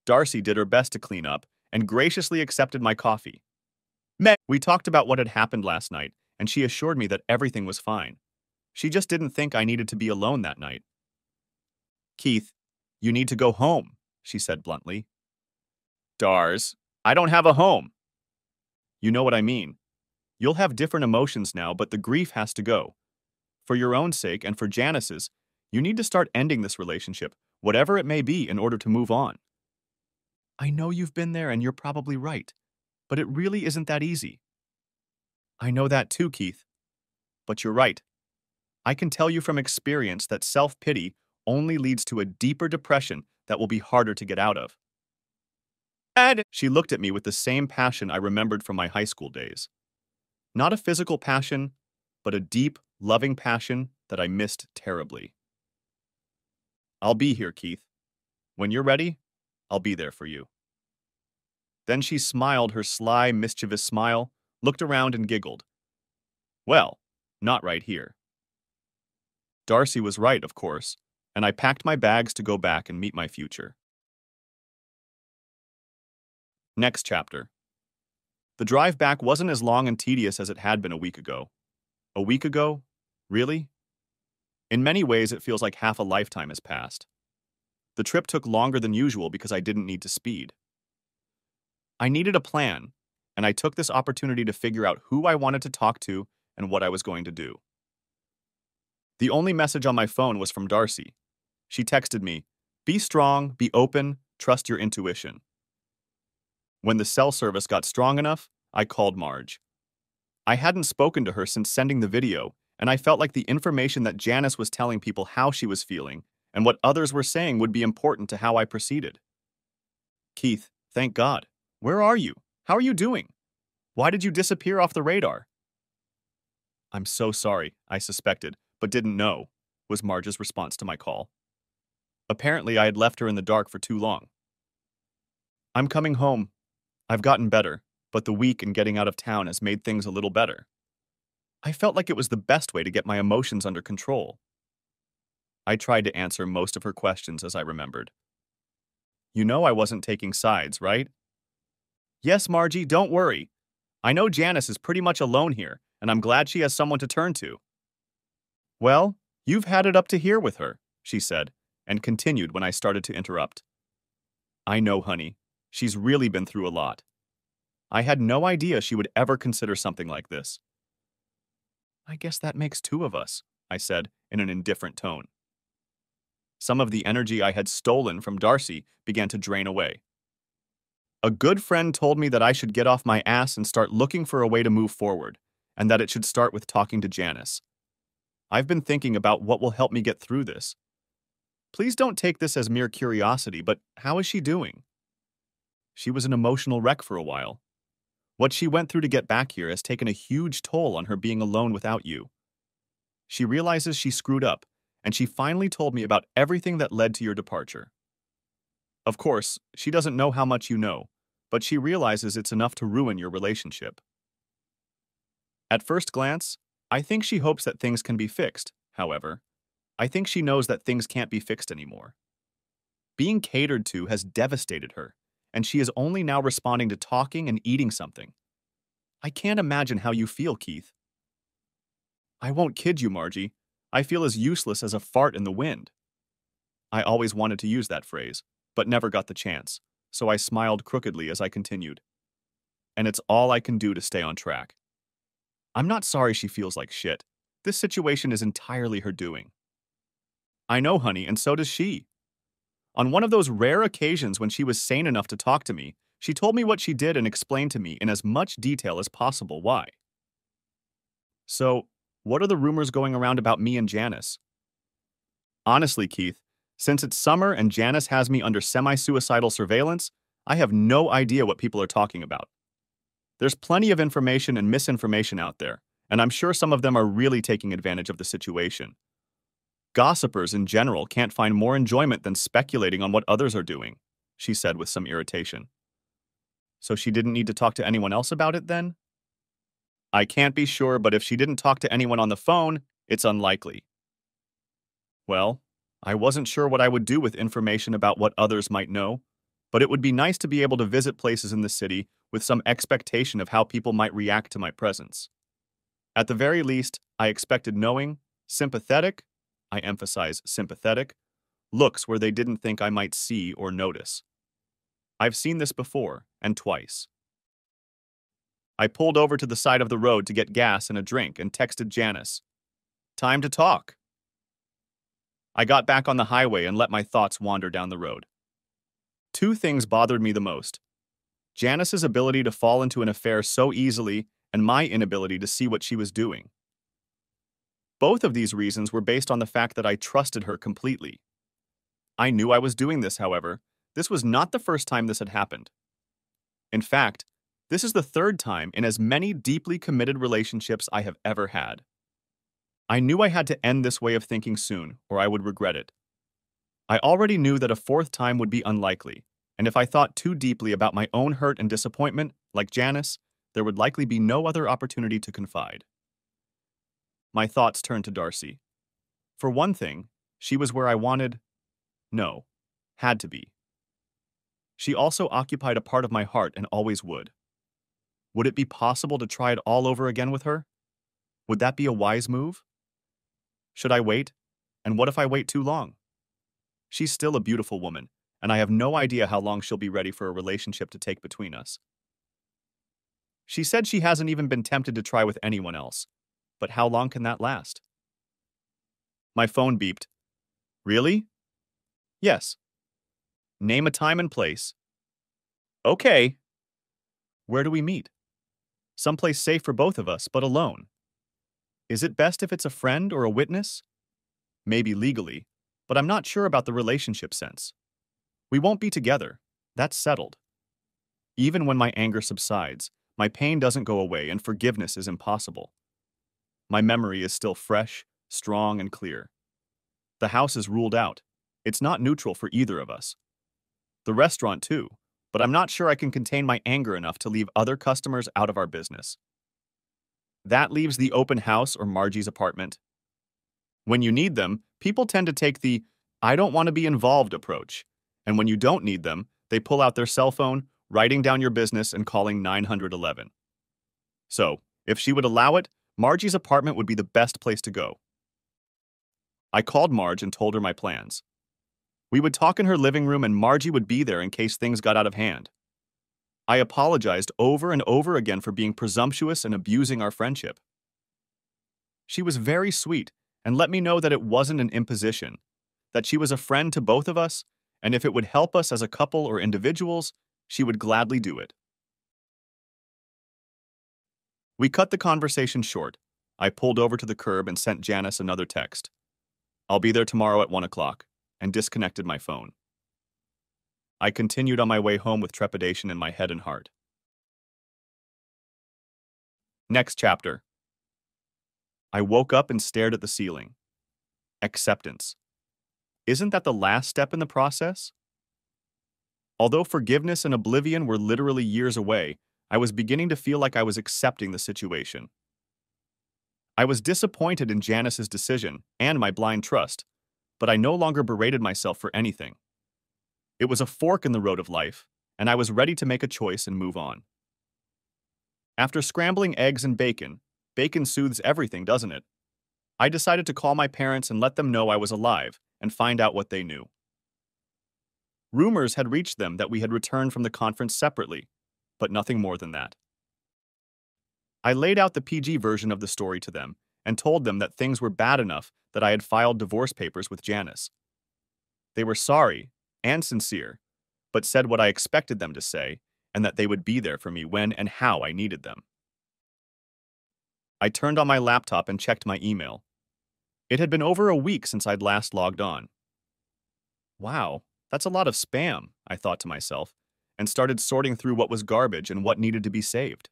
Darcy did her best to clean up and graciously accepted my coffee. We talked about what had happened last night, and she assured me that everything was fine. She just didn't think I needed to be alone that night. Keith, you need to go home, she said bluntly. Dars, I don't have a home. You know what I mean. You'll have different emotions now, but the grief has to go. For your own sake and for Janice's, you need to start ending this relationship, whatever it may be, in order to move on. I know you've been there and you're probably right, but it really isn't that easy. I know that too, Keith. But you're right. I can tell you from experience that self-pity only leads to a deeper depression that will be harder to get out of. Ed! She looked at me with the same passion I remembered from my high school days. Not a physical passion, but a deep, loving passion that I missed terribly. I'll be here, Keith. When you're ready, I'll be there for you. Then she smiled her sly, mischievous smile, looked around and giggled. Well, not right here. Darcy was right, of course, and I packed my bags to go back and meet my future. Next chapter. The drive back wasn't as long and tedious as it had been a week ago. A week ago? Really? In many ways, it feels like half a lifetime has passed. The trip took longer than usual because I didn't need to speed. I needed a plan, and I took this opportunity to figure out who I wanted to talk to and what I was going to do. The only message on my phone was from Darcy. She texted me, "Be strong, be open, trust your intuition." When the cell service got strong enough, I called Marge. I hadn't spoken to her since sending the video, and I felt like the information that Janice was telling people how she was feeling and what others were saying would be important to how I proceeded. Keith, thank God. Where are you? How are you doing? Why did you disappear off the radar? I'm so sorry, I suspected, but didn't know, was Marge's response to my call. Apparently, I had left her in the dark for too long. I'm coming home. I've gotten better, but the week and getting out of town has made things a little better. I felt like it was the best way to get my emotions under control. I tried to answer most of her questions as I remembered. You know I wasn't taking sides, right? Yes, Margie, don't worry. I know Janice is pretty much alone here, and I'm glad she has someone to turn to. Well, you've had it up to here with her, she said, and continued when I started to interrupt. I know, honey. She's really been through a lot. I had no idea she would ever consider something like this. I guess that makes two of us, I said in an indifferent tone. Some of the energy I had stolen from Darcy began to drain away. A good friend told me that I should get off my ass and start looking for a way to move forward, and that it should start with talking to Janice. I've been thinking about what will help me get through this. Please don't take this as mere curiosity, but how is she doing? She was an emotional wreck for a while. What she went through to get back here has taken a huge toll on her being alone without you. She realizes she screwed up, and she finally told me about everything that led to your departure. Of course, she doesn't know how much you know, but she realizes it's enough to ruin your relationship. At first glance, I think she hopes that things can be fixed. However, I think she knows that things can't be fixed anymore. Being catered to has devastated her, and she is only now responding to talking and eating something. I can't imagine how you feel, Keith. I won't kid you, Margie. I feel as useless as a fart in the wind. I always wanted to use that phrase, but never got the chance, so I smiled crookedly as I continued. And it's all I can do to stay on track. I'm not sorry she feels like shit. This situation is entirely her doing. I know, honey, and so does she. On one of those rare occasions when she was sane enough to talk to me, she told me what she did and explained to me in as much detail as possible why. So, what are the rumors going around about me and Janice? Honestly, Keith, since it's summer and Janice has me under semi-suicidal surveillance, I have no idea what people are talking about. There's plenty of information and misinformation out there, and I'm sure some of them are really taking advantage of the situation. Gossipers in general can't find more enjoyment than speculating on what others are doing, she said with some irritation. So she didn't need to talk to anyone else about it then? I can't be sure, but if she didn't talk to anyone on the phone, it's unlikely. Well, I wasn't sure what I would do with information about what others might know, but it would be nice to be able to visit places in the city with some expectation of how people might react to my presence. At the very least, I expected knowing, sympathetic, I emphasize sympathetic, looks where they didn't think I might see or notice. I've seen this before, and twice. I pulled over to the side of the road to get gas and a drink and texted Janice. Time to talk. I got back on the highway and let my thoughts wander down the road. Two things bothered me the most. Janice's ability to fall into an affair so easily and my inability to see what she was doing. Both of these reasons were based on the fact that I trusted her completely. I knew I was doing this, however. This was not the first time this had happened. In fact, this is the third time in as many deeply committed relationships I have ever had. I knew I had to end this way of thinking soon, or I would regret it. I already knew that a fourth time would be unlikely, and if I thought too deeply about my own hurt and disappointment, like Janice, there would likely be no other opportunity to confide. My thoughts turned to Darcy. For one thing, she was where I wanted, no, had to be. She also occupied a part of my heart and always would. Would it be possible to try it all over again with her? Would that be a wise move? Should I wait? And what if I wait too long? She's still a beautiful woman, and I have no idea how long she'll be ready for a relationship to take between us. She said she hasn't even been tempted to try with anyone else, but how long can that last? My phone beeped. Really? Yes. Name a time and place. Okay. Where do we meet? Someplace safe for both of us, but alone. Is it best if it's a friend or a witness? Maybe legally, but I'm not sure about the relationship sense. We won't be together. That's settled. Even when my anger subsides, my pain doesn't go away and forgiveness is impossible. My memory is still fresh, strong, and clear. The house is ruled out. It's not neutral for either of us. The restaurant too, but I'm not sure I can contain my anger enough to leave other customers out of our business. That leaves the open house or Margie's apartment. When you need them, people tend to take the I don't want to be involved approach, and when you don't need them, they pull out their cell phone, writing down your business and calling 911. So, if she would allow it, Margie's apartment would be the best place to go. I called Marge and told her my plans. We would talk in her living room and Margie would be there in case things got out of hand. I apologized over and over again for being presumptuous and abusing our friendship. She was very sweet and let me know that it wasn't an imposition, that she was a friend to both of us, and if it would help us as a couple or individuals, she would gladly do it. We cut the conversation short. I pulled over to the curb and sent Janice another text. I'll be there tomorrow at 1 o'clock, and disconnected my phone. I continued on my way home with trepidation in my head and heart. Next chapter. I woke up and stared at the ceiling. Acceptance. Isn't that the last step in the process? Although forgiveness and oblivion were literally years away, I was beginning to feel like I was accepting the situation. I was disappointed in Janice's decision and my blind trust, but I no longer berated myself for anything. It was a fork in the road of life, and I was ready to make a choice and move on. After scrambling eggs and bacon soothes everything, doesn't it? I decided to call my parents and let them know I was alive and find out what they knew. Rumors had reached them that we had returned from the conference separately, but nothing more than that. I laid out the PG version of the story to them and told them that things were bad enough that I had filed divorce papers with Janice. They were sorry and sincere, but said what I expected them to say and that they would be there for me when and how I needed them. I turned on my laptop and checked my email. It had been over a week since I'd last logged on. Wow, that's a lot of spam, I thought to myself, and started sorting through what was garbage and what needed to be saved.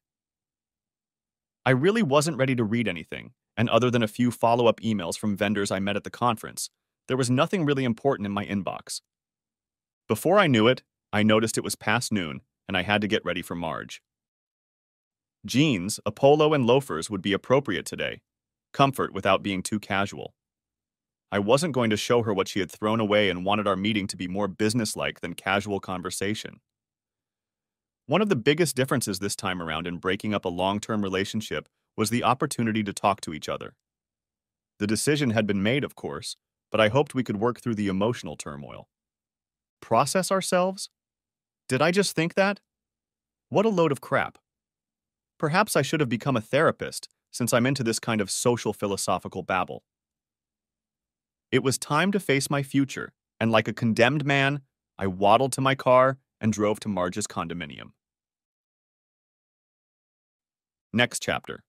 I really wasn't ready to read anything, and other than a few follow-up emails from vendors I met at the conference, there was nothing really important in my inbox. Before I knew it, I noticed it was past noon, and I had to get ready for Marge. Jeans, a polo, and loafers would be appropriate today. Comfort without being too casual. I wasn't going to show her what she had thrown away and wanted our meeting to be more businesslike than casual conversation. One of the biggest differences this time around in breaking up a long-term relationship was the opportunity to talk to each other. The decision had been made, of course, but I hoped we could work through the emotional turmoil. Process ourselves? Did I just think that? What a load of crap. Perhaps I should have become a therapist, since I'm into this kind of social philosophical babble. It was time to face my future, and like a condemned man, I waddled to my car and drove to Marge's condominium. Next chapter.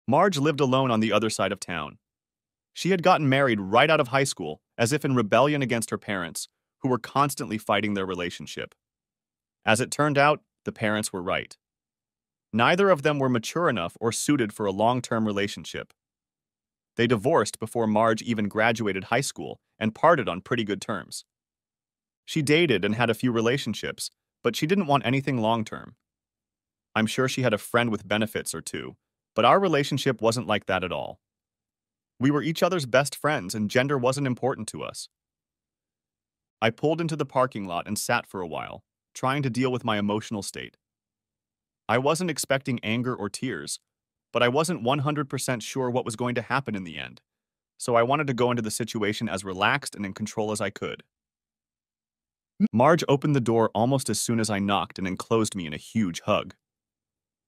Marge lived alone on the other side of town. She had gotten married right out of high school, as if in rebellion against her parents, who were constantly fighting their relationship. As it turned out, the parents were right. Neither of them were mature enough or suited for a long-term relationship. They divorced before Marge even graduated high school and parted on pretty good terms. She dated and had a few relationships, but she didn't want anything long-term. I'm sure she had a friend with benefits or two, but our relationship wasn't like that at all. We were each other's best friends and gender wasn't important to us. I pulled into the parking lot and sat for a while, trying to deal with my emotional state. I wasn't expecting anger or tears, but I wasn't 100% sure what was going to happen in the end, so I wanted to go into the situation as relaxed and in control as I could. Marge opened the door almost as soon as I knocked and enclosed me in a huge hug.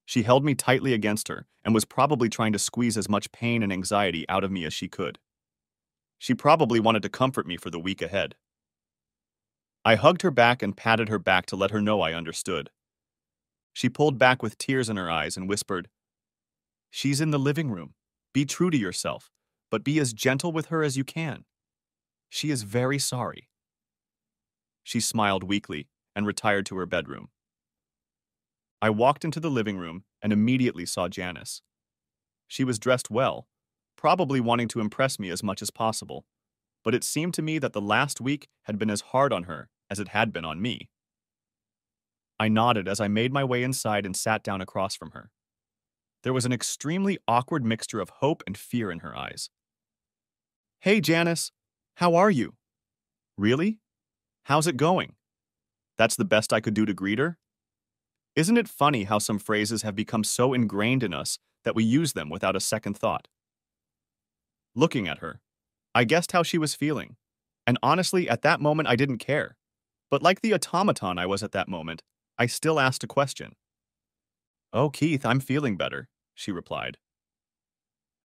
She held me tightly against her and was probably trying to squeeze as much pain and anxiety out of me as she could. She probably wanted to comfort me for the week ahead. I hugged her back and patted her back to let her know I understood. She pulled back with tears in her eyes and whispered, "She's in the living room. Be true to yourself, but be as gentle with her as you can. She is very sorry." She smiled weakly and retired to her bedroom. I walked into the living room and immediately saw Janice. She was dressed well, probably wanting to impress me as much as possible, but it seemed to me that the last week had been as hard on her as it had been on me. I nodded as I made my way inside and sat down across from her. There was an extremely awkward mixture of hope and fear in her eyes. "Hey, Janice, how are you?" "Really? How's it going?" That's the best I could do to greet her? Isn't it funny how some phrases have become so ingrained in us that we use them without a second thought? Looking at her, I guessed how she was feeling, and honestly, at that moment I didn't care. But like the automaton I was at that moment, I still asked a question. "Oh, Keith, I'm feeling better," she replied.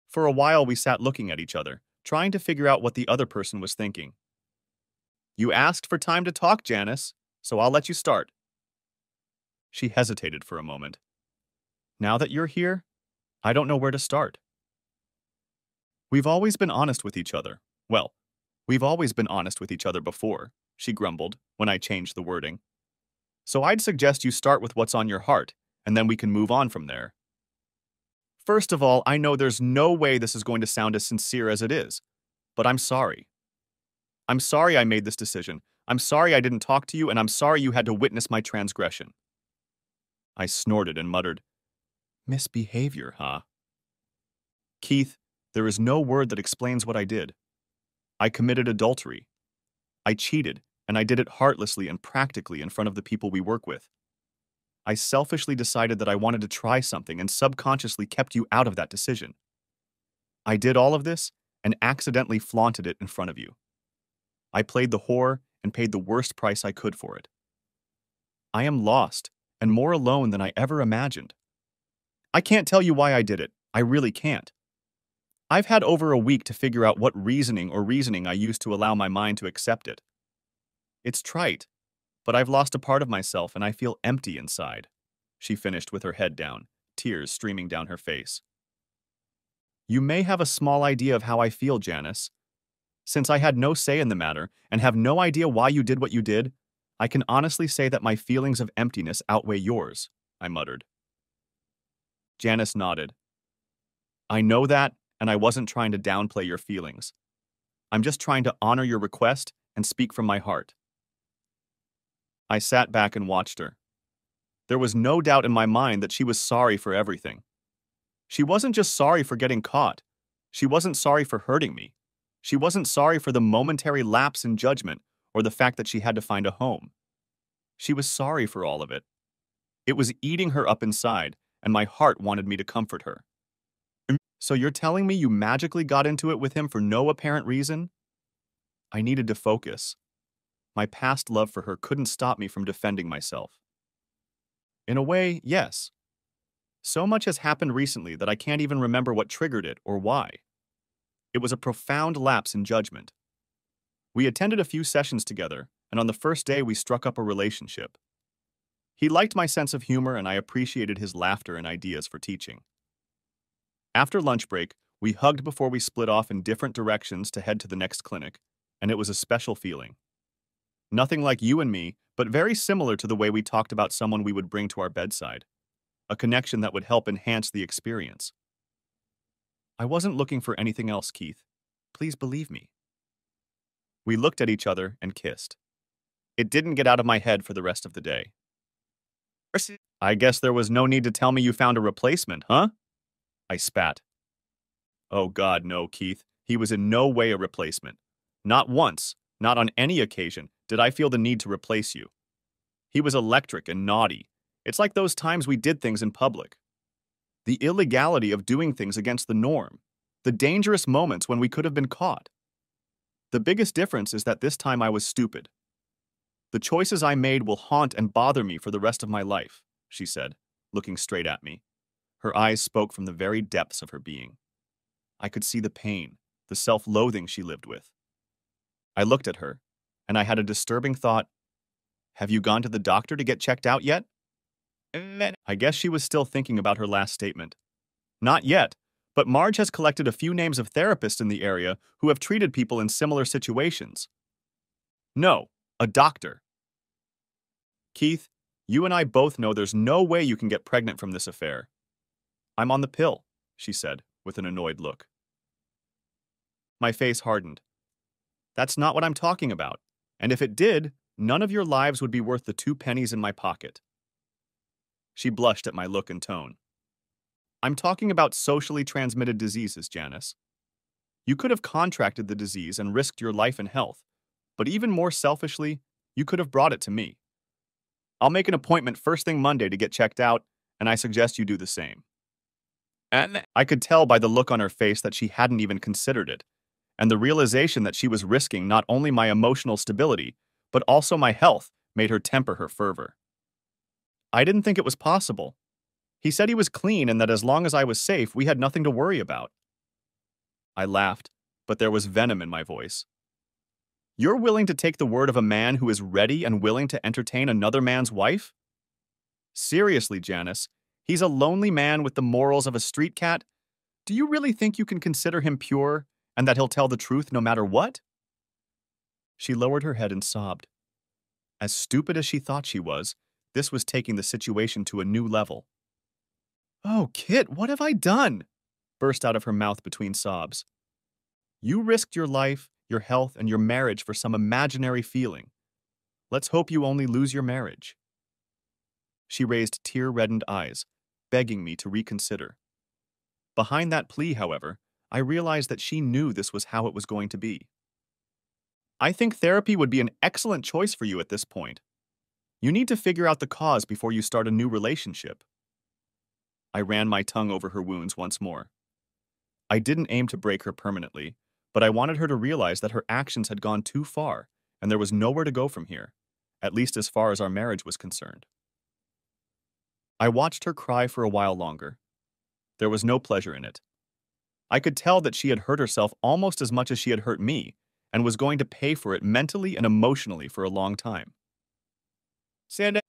For a while we sat looking at each other, trying to figure out what the other person was thinking. "You asked for time to talk, Janice, so I'll let you start." She hesitated for a moment. "Now that you're here, I don't know where to start." "We've always been honest with each other. Well, we've always been honest with each other before," she grumbled when I changed the wording. "So I'd suggest you start with what's on your heart, and then we can move on from there." "First of all, I know there's no way this is going to sound as sincere as it is, but I'm sorry. I'm sorry I made this decision. I'm sorry I didn't talk to you, and I'm sorry you had to witness my transgression." I snorted and muttered, "Misbehavior, huh?" "Keith, there is no word that explains what I did. I committed adultery. I cheated, and I did it heartlessly and practically in front of the people we work with. I selfishly decided that I wanted to try something and subconsciously kept you out of that decision. I did all of this and accidentally flaunted it in front of you. I played the whore and paid the worst price I could for it. I am lost and more alone than I ever imagined. I can't tell you why I did it. I really can't. I've had over a week to figure out what reasoning I used to allow my mind to accept it. It's trite, but I've lost a part of myself and I feel empty inside," she finished with her head down, tears streaming down her face. "You may have a small idea of how I feel, Janice. Since I had no say in the matter and have no idea why you did what you did, I can honestly say that my feelings of emptiness outweigh yours," I muttered. Janice nodded. "I know that, and I wasn't trying to downplay your feelings. I'm just trying to honor your request and speak from my heart." I sat back and watched her. There was no doubt in my mind that she was sorry for everything. She wasn't just sorry for getting caught. She wasn't sorry for hurting me. She wasn't sorry for the momentary lapse in judgment or the fact that she had to find a home. She was sorry for all of it. It was eating her up inside, and my heart wanted me to comfort her. "So you're telling me you magically got into it with him for no apparent reason?" I needed to focus. My past love for her couldn't stop me from defending myself. "In a way, yes. So much has happened recently that I can't even remember what triggered it or why. It was a profound lapse in judgment. We attended a few sessions together, and on the first day we struck up a relationship. He liked my sense of humor and I appreciated his laughter and ideas for teaching. After lunch break, we hugged before we split off in different directions to head to the next clinic, and it was a special feeling. Nothing like you and me but very similar to the way we talked about someone we would bring to our bedside, a connection that would help enhance the experience. I wasn't looking for anything else, Keith. Please believe me. We looked at each other and kissed. It didn't get out of my head for the rest of the day. I guess there was no need to tell me you found a replacement, huh? I spat. Oh God, no, Keith. He was in no way a replacement. Not once, not on any occasion, did I feel the need to replace you. He was electric and naughty. It's like those times we did things in public. The illegality of doing things against the norm. The dangerous moments when we could have been caught. The biggest difference is that this time I was stupid. The choices I made will haunt and bother me for the rest of my life, she said, looking straight at me. Her eyes spoke from the very depths of her being. I could see the pain, the self-loathing she lived with. I looked at her, and I had a disturbing thought. Have you gone to the doctor to get checked out yet? I guess she was still thinking about her last statement. Not yet, but Marge has collected a few names of therapists in the area who have treated people in similar situations. No, a doctor. Keith, you and I both know there's no way you can get pregnant from this affair. I'm on the pill, she said, with an annoyed look. My face hardened. That's not what I'm talking about, and if it did, none of your lives would be worth the 2 pennies in my pocket. She blushed at my look and tone. I'm talking about socially transmitted diseases, Janice. You could have contracted the disease and risked your life and health, but even more selfishly, you could have brought it to me. I'll make an appointment first thing Monday to get checked out, and I suggest you do the same. And I could tell by the look on her face that she hadn't even considered it, and the realization that she was risking not only my emotional stability, but also my health made her temper her fervor. I didn't think it was possible. He said he was clean and that as long as I was safe, we had nothing to worry about. I laughed, but there was venom in my voice. You're willing to take the word of a man who is ready and willing to entertain another man's wife? Seriously, Janice, he's a lonely man with the morals of a street cat. Do you really think you can consider him pure and that he'll tell the truth no matter what? She lowered her head and sobbed. As stupid as she thought she was, this was taking the situation to a new level. Oh, Kit, what have I done? Burst out of her mouth between sobs. You risked your life, your health, and your marriage for some imaginary feeling. Let's hope you only lose your marriage. She raised tear-reddened eyes, begging me to reconsider. Behind that plea, however, I realized that she knew this was how it was going to be. I think therapy would be an excellent choice for you at this point. You need to figure out the cause before you start a new relationship. I ran my tongue over her wounds once more. I didn't aim to break her permanently, but I wanted her to realize that her actions had gone too far, and there was nowhere to go from here, at least as far as our marriage was concerned. I watched her cry for a while longer. There was no pleasure in it. I could tell that she had hurt herself almost as much as she had hurt me, and was going to pay for it mentally and emotionally for a long time.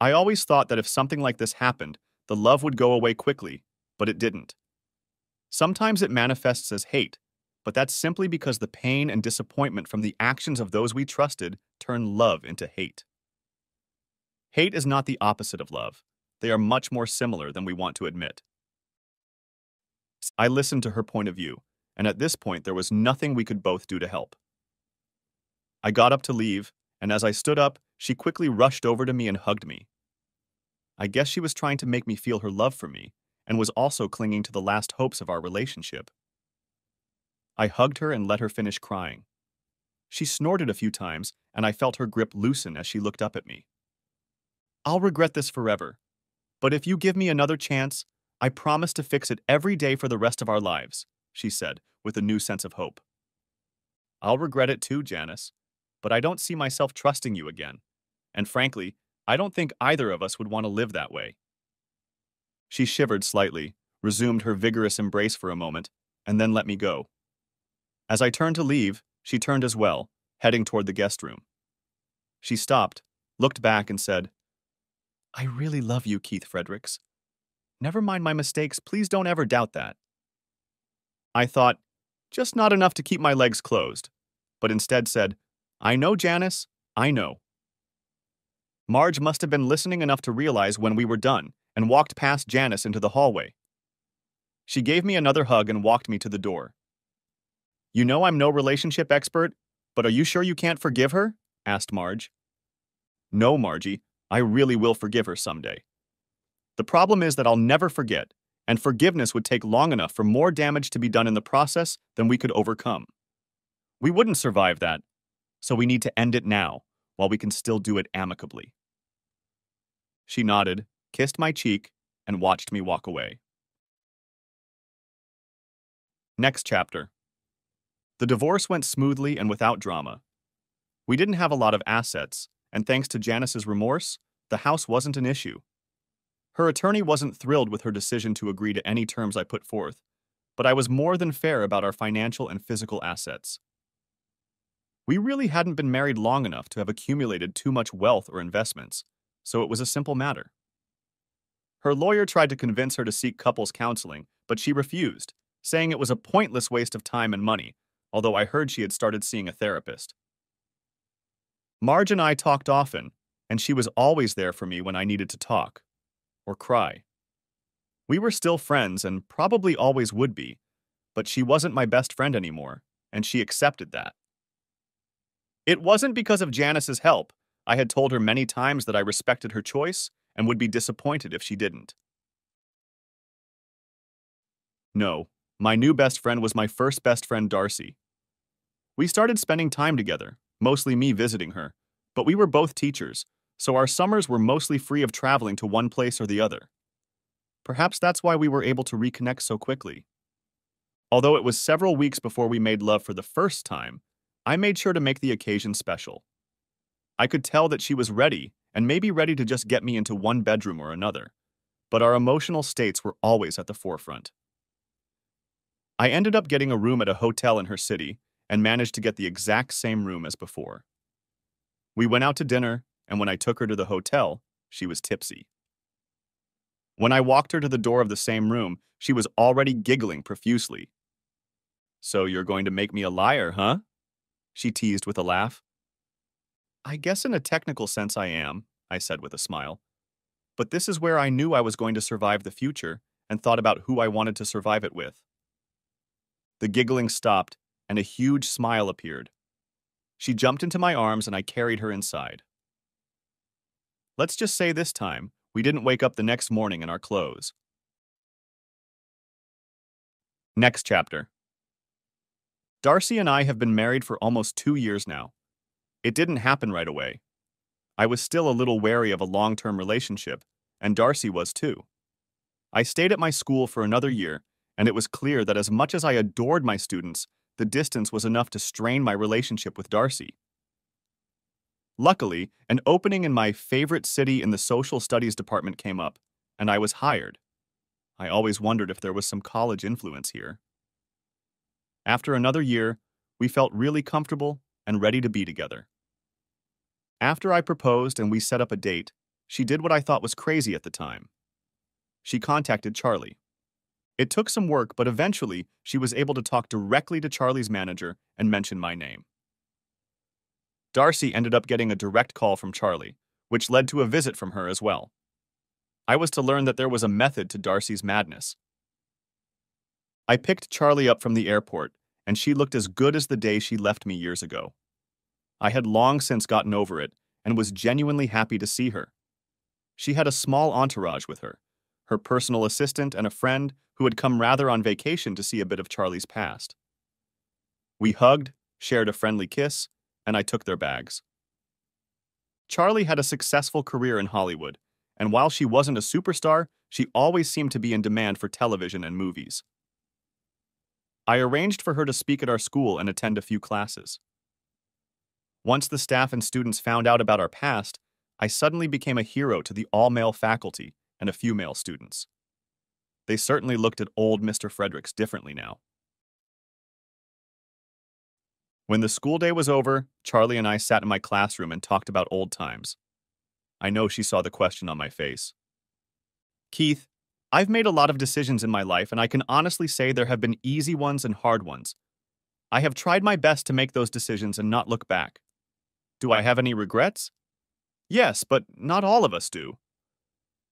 I always thought that if something like this happened, the love would go away quickly, but it didn't. Sometimes it manifests as hate, but that's simply because the pain and disappointment from the actions of those we trusted turn love into hate. Hate is not the opposite of love. They are much more similar than we want to admit. I listened to her point of view, and at this point there was nothing we could both do to help. I got up to leave, and as I stood up, she quickly rushed over to me and hugged me. I guess she was trying to make me feel her love for me, and was also clinging to the last hopes of our relationship. I hugged her and let her finish crying. She snorted a few times, and I felt her grip loosen as she looked up at me. I'll regret this forever, but if you give me another chance, I promise to fix it every day for the rest of our lives, she said, with a new sense of hope. I'll regret it too, Janice, but I don't see myself trusting you again, and frankly, I don't think either of us would want to live that way. She shivered slightly, resumed her vigorous embrace for a moment, and then let me go. As I turned to leave, she turned as well, heading toward the guest room. She stopped, looked back, and said, I really love you, Keith Fredericks. Never mind my mistakes, please don't ever doubt that. I thought, just not enough to keep my legs closed, but instead said, I know, Janice, I know. Marge must have been listening enough to realize when we were done and walked past Janice into the hallway. She gave me another hug and walked me to the door. "You know I'm no relationship expert, but are you sure you can't forgive her?" asked Marge. "No, Margie, I really will forgive her someday. The problem is that I'll never forget, and forgiveness would take long enough for more damage to be done in the process than we could overcome. We wouldn't survive that, so we need to end it now, while we can still do it amicably." She nodded, kissed my cheek, and watched me walk away. Next chapter. The divorce went smoothly and without drama. We didn't have a lot of assets, and thanks to Janice's remorse, the house wasn't an issue. Her attorney wasn't thrilled with her decision to agree to any terms I put forth, but I was more than fair about our financial and physical assets. We really hadn't been married long enough to have accumulated too much wealth or investments, so it was a simple matter. Her lawyer tried to convince her to seek couples counseling, but she refused, saying it was a pointless waste of time and money, although I heard she had started seeing a therapist. Marge and I talked often, and she was always there for me when I needed to talk or cry. We were still friends and probably always would be, but she wasn't my best friend anymore, and she accepted that. It wasn't because of Janice's help. I had told her many times that I respected her choice and would be disappointed if she didn't. No, my new best friend was my first best friend, Darcy. We started spending time together, mostly me visiting her, but we were both teachers, so our summers were mostly free of traveling to one place or the other. Perhaps that's why we were able to reconnect so quickly. Although it was several weeks before we made love for the first time, I made sure to make the occasion special. I could tell that she was ready, and maybe ready to just get me into one bedroom or another, but our emotional states were always at the forefront. I ended up getting a room at a hotel in her city and managed to get the exact same room as before. We went out to dinner, and when I took her to the hotel, she was tipsy. When I walked her to the door of the same room, she was already giggling profusely. "So you're going to make me a liar, huh?" she teased with a laugh. "I guess in a technical sense I am," I said with a smile. But this is where I knew I was going to survive the future and thought about who I wanted to survive it with. The giggling stopped, and a huge smile appeared. She jumped into my arms and I carried her inside. Let's just say this time, we didn't wake up the next morning in our clothes. Next chapter. Darcy and I have been married for almost 2 years now. It didn't happen right away. I was still a little wary of a long-term relationship, and Darcy was too. I stayed at my school for another year, and it was clear that as much as I adored my students, the distance was enough to strain my relationship with Darcy. Luckily, an opening in my favorite city in the social studies department came up, and I was hired. I always wondered if there was some college influence here. After another year, we felt really comfortable and ready to be together. After I proposed and we set up a date, she did what I thought was crazy at the time. She contacted Charlie. It took some work, but eventually she was able to talk directly to Charlie's manager and mention my name. Darcy ended up getting a direct call from Charlie, which led to a visit from her as well. I was to learn that there was a method to Darcy's madness. I picked Charlie up from the airport, and she looked as good as the day she left me years ago. I had long since gotten over it and was genuinely happy to see her. She had a small entourage with her, her personal assistant and a friend who had come rather on vacation to see a bit of Charlie's past. We hugged, shared a friendly kiss, and I took their bags. Charlie had a successful career in Hollywood, and while she wasn't a superstar, she always seemed to be in demand for television and movies. I arranged for her to speak at our school and attend a few classes. Once the staff and students found out about our past, I suddenly became a hero to the all-male faculty and a few male students. They certainly looked at old Mr. Fredericks differently now. When the school day was over, Charlie and I sat in my classroom and talked about old times. I know she saw the question on my face. "Keith, I've made a lot of decisions in my life, and I can honestly say there have been easy ones and hard ones. I have tried my best to make those decisions and not look back. Do I have any regrets? Yes, but not all of us do.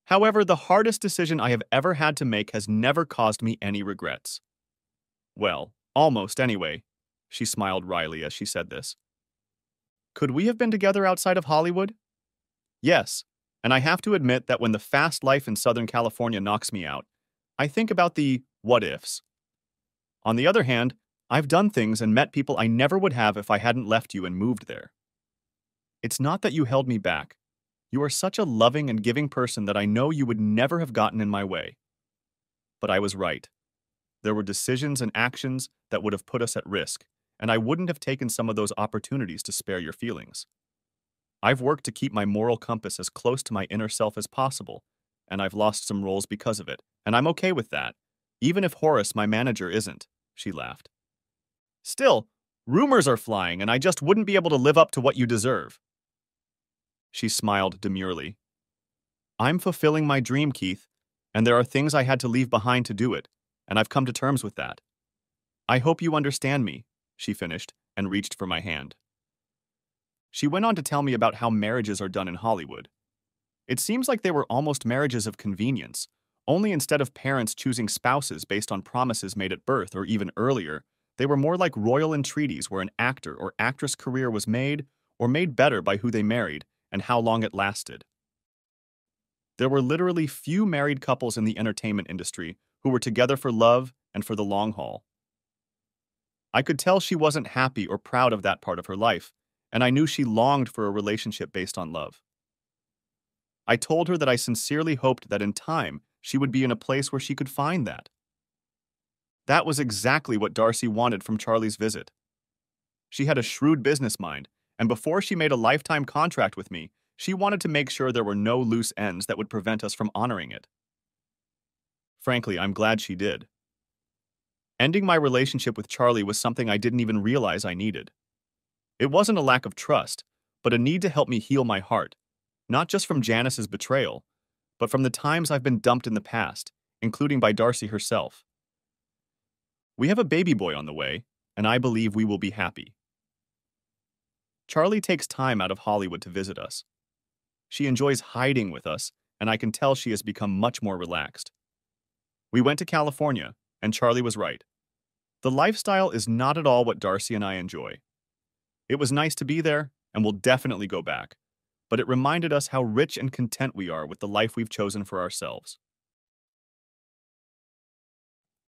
However, the hardest decision I have ever had to make has never caused me any regrets. Well, almost anyway. She smiled wryly as she said this. Could we have been together outside of Hollywood? Yes, and I have to admit that when the fast life in Southern California knocks me out, I think about the what ifs. On the other hand, I've done things and met people I never would have if I hadn't left you and moved there. It's not that you held me back. You are such a loving and giving person that I know you would never have gotten in my way. But I was right. There were decisions and actions that would have put us at risk, and I wouldn't have taken some of those opportunities to spare your feelings. I've worked to keep my moral compass as close to my inner self as possible, and I've lost some roles because of it, and I'm okay with that, even if Horace, my manager, isn't, she laughed. Still, rumors are flying, and I just wouldn't be able to live up to what you deserve. She smiled demurely. I'm fulfilling my dream, Keith, and there are things I had to leave behind to do it, and I've come to terms with that. I hope you understand me, she finished, and reached for my hand. She went on to tell me about how marriages are done in Hollywood. It seems like they were almost marriages of convenience, only instead of parents choosing spouses based on promises made at birth or even earlier, they were more like royal entreaties where an actor or actress career was made or made better by who they married and how long it lasted. There were literally few married couples in the entertainment industry who were together for love and for the long haul. I could tell she wasn't happy or proud of that part of her life, and I knew she longed for a relationship based on love. I told her that I sincerely hoped that in time she would be in a place where she could find that. That was exactly what Darcy wanted from Charlie's visit. She had a shrewd business mind, and before she made a lifetime contract with me, she wanted to make sure there were no loose ends that would prevent us from honoring it. Frankly, I'm glad she did. Ending my relationship with Charlie was something I didn't even realize I needed. It wasn't a lack of trust, but a need to help me heal my heart, not just from Janice's betrayal, but from the times I've been dumped in the past, including by Darcy herself. We have a baby boy on the way, and I believe we will be happy. Charlie takes time out of Hollywood to visit us. She enjoys hiding with us, and I can tell she has become much more relaxed. We went to California, and Charlie was right. The lifestyle is not at all what Darcy and I enjoy. It was nice to be there, and we'll definitely go back, but it reminded us how rich and content we are with the life we've chosen for ourselves.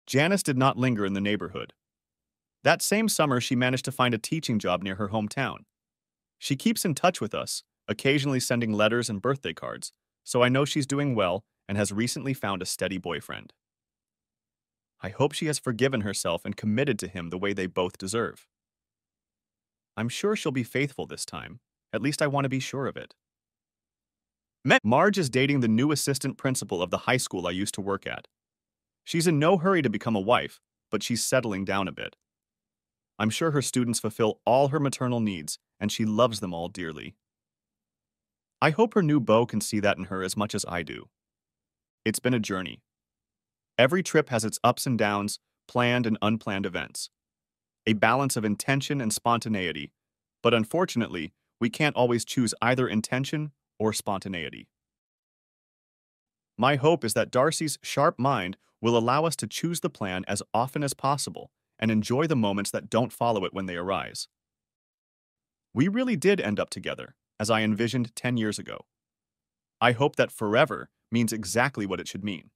Janice did not linger in the neighborhood. That same summer, she managed to find a teaching job near her hometown. She keeps in touch with us, occasionally sending letters and birthday cards, so I know she's doing well and has recently found a steady boyfriend. I hope she has forgiven herself and committed to him the way they both deserve. I'm sure she'll be faithful this time. At least I want to be sure of it. Marge is dating the new assistant principal of the high school I used to work at. She's in no hurry to become a wife, but she's settling down a bit. I'm sure her students fulfill all her maternal needs, and she loves them all dearly. I hope her new beau can see that in her as much as I do. It's been a journey. Every trip has its ups and downs, planned and unplanned events. A balance of intention and spontaneity, but unfortunately, we can't always choose either intention or spontaneity. My hope is that Darcy's sharp mind will allow us to choose the plan as often as possible and enjoy the moments that don't follow it when they arise. We really did end up together, as I envisioned 10 years ago. I hope that forever means exactly what it should mean.